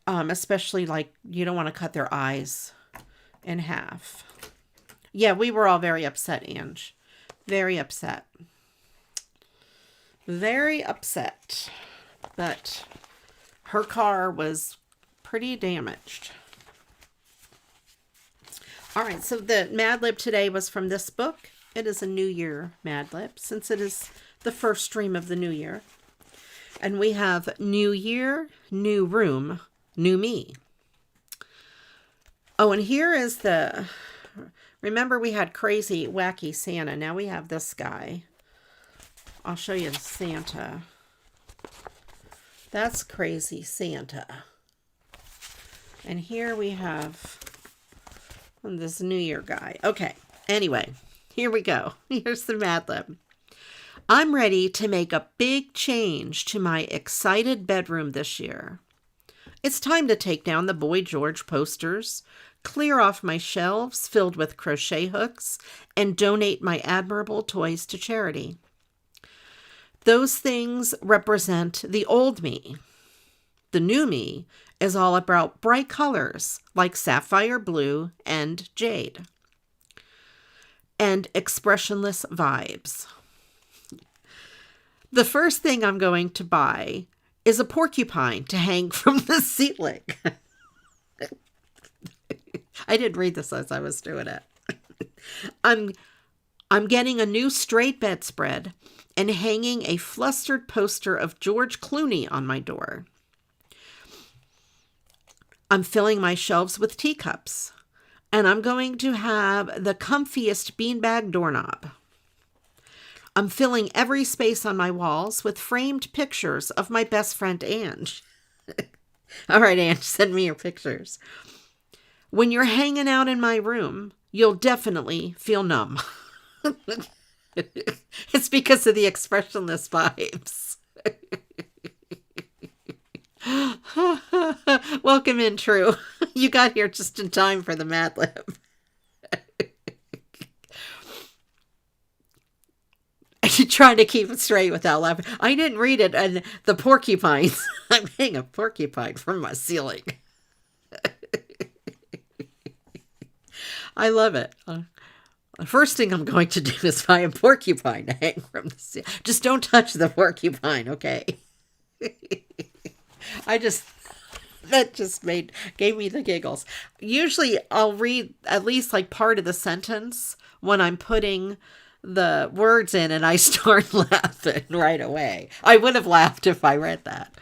especially like you don't want to cut their eyes in half. Yeah, we were all very upset, Ange. Very upset. Very upset. But her car was pretty damaged. All right, so the Mad Lib today was from this book. It is a New Year Mad Lib, since it is the first stream of the new year. And we have New Year, New Room, New Me. Oh, and here is the... Remember we had Crazy Wacky Santa. Now we have this guy. I'll show you the Santa. That's Crazy Santa. And here we have this New Year guy. Okay, anyway, here we go. Here's the Mad Lib. I'm ready to make a big change to my excited bedroom this year. It's time to take down the Boy George posters, clear off my shelves filled with crochet hooks, and donate my admirable toys to charity. Those things represent the old me. The new me is all about bright colors like sapphire blue and jade, and expressionless vibes. The first thing I'm going to buy is a porcupine to hang from the ceiling. I didn't read this as I was doing it. I'm getting a new straight bedspread and hanging a flustered poster of George Clooney on my door. I'm filling my shelves with teacups, and I'm going to have the comfiest beanbag doorknob. I'm filling every space on my walls with framed pictures of my best friend, Ange. All right, Ange, send me your pictures. When you're hanging out in my room, you'll definitely feel numb. It's because of the expressionless vibes. Welcome in, True. You got here just in time for the Mad Lib. You trying to keep it straight without laughing. I didn't read it. And the porcupines. I'm hanging a porcupine from my ceiling. I love it. The first thing I'm going to do is buy a porcupine to hang from the ceiling. Just don't touch the porcupine, okay? That just gave me the giggles. Usually I'll read at least like part of the sentence when I'm putting the words in and I start laughing right away. I would have laughed if I read that.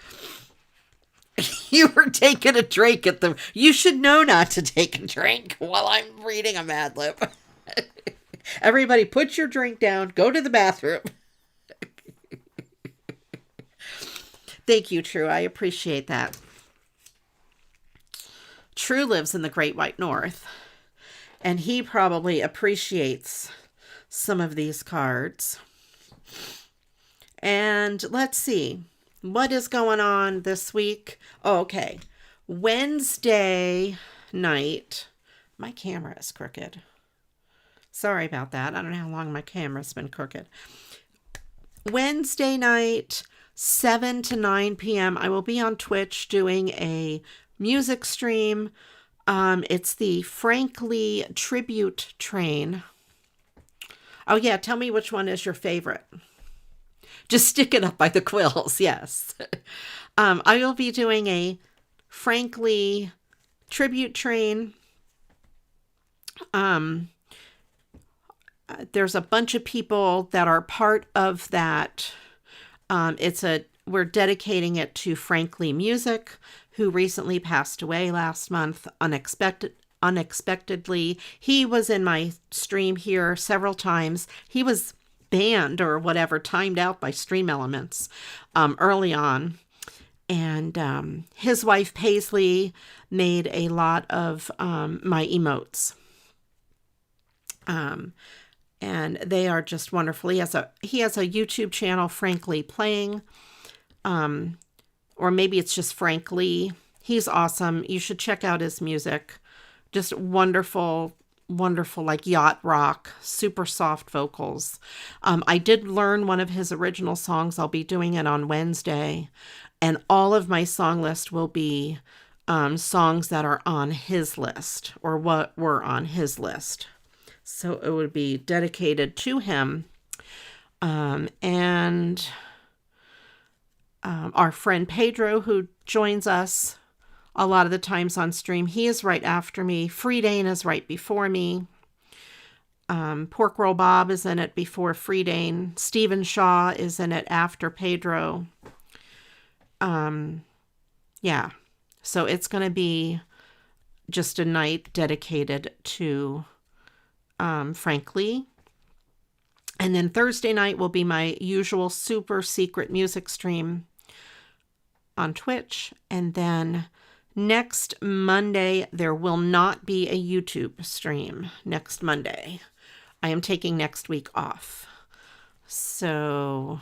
You were taking a drink you should know not to take a drink while I'm reading a Mad Lib. Everybody put your drink down, go to the bathroom. Thank you, True. I appreciate that. True lives in the Great White North, and he probably appreciates some of these cards. And let's see. What is going on this week? Oh, okay. Wednesday night. My camera is crooked. Sorry about that. I don't know how long my camera's been crooked. Wednesday night, 7 to 9 p.m. I will be on Twitch doing a music stream. It's the Frankly Tribute Train. Oh yeah, tell me which one is your favorite. Just stick it up by the quills, yes. I will be doing a Frankly Tribute Train. There's a bunch of people that are part of that. We're dedicating it to Frankly Music, who recently passed away last month unexpectedly. He was in my stream here several times. He was banned or whatever, timed out by Stream Elements early on. And his wife Paisley made a lot of my emotes. And they are just wonderful. He has a YouTube channel, Frankly Playing. Or maybe it's just Frankly. He's awesome. You should check out his music. Just wonderful, wonderful, like yacht rock, super soft vocals. I did learn one of his original songs. I'll be doing it on Wednesday. And all of my song list will be songs that are on his list or what were on his list. So it would be dedicated to him. And our friend Pedro, who joins us a lot of the times on stream, he is right after me. Freedane is right before me. Pork Roll Bob is in it before Freedane. Stephen Shaw is in it after Pedro. Yeah. So it's going to be just a night dedicated to Frankly. And then Thursday night will be my usual super secret music stream on Twitch. And then next Monday, there will not be a YouTube stream next Monday. I am taking next week off. So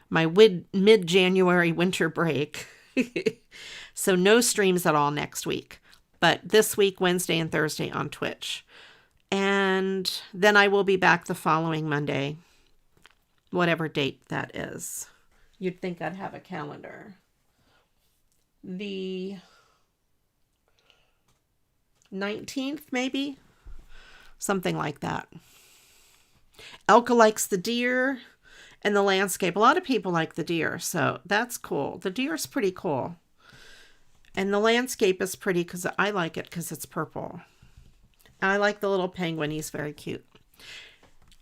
my mid-January winter break. So no streams at all next week. But this week, Wednesday and Thursday on Twitch. And then I will be back the following Monday, whatever date that is. You'd think I'd have a calendar. The 19th, maybe? Something like that. Elka likes the deer and the landscape. A lot of people like the deer, so that's cool. The deer is pretty cool. And the landscape is pretty because I like it because it's purple. I like the little penguin. He's very cute.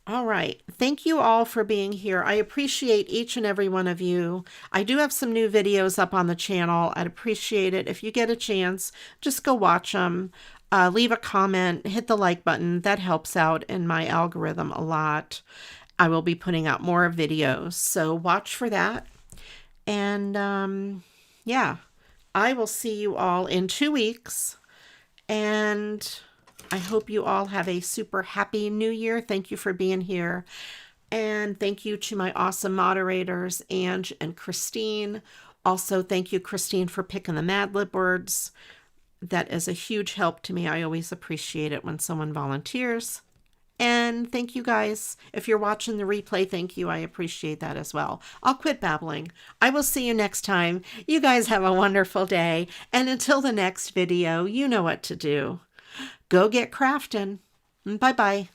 All right. Thank you all for being here. I appreciate each and every one of you. I do have some new videos up on the channel. I'd appreciate it. If you get a chance, just go watch them. Leave a comment. Hit the like button. That helps out in my algorithm a lot. I will be putting out more videos, so watch for that. And yeah, I will see you all in 2 weeks. And I hope you all have a super happy new year. Thank you for being here. And thank you to my awesome moderators, Ange and Christine. Also, thank you, Christine, for picking the Mad Lib words. That is a huge help to me. I always appreciate it when someone volunteers. And thank you guys. If you're watching the replay, thank you. I appreciate that as well. I'll quit babbling. I will see you next time. You guys have a wonderful day. And until the next video, you know what to do. Go get crafting. Bye-bye.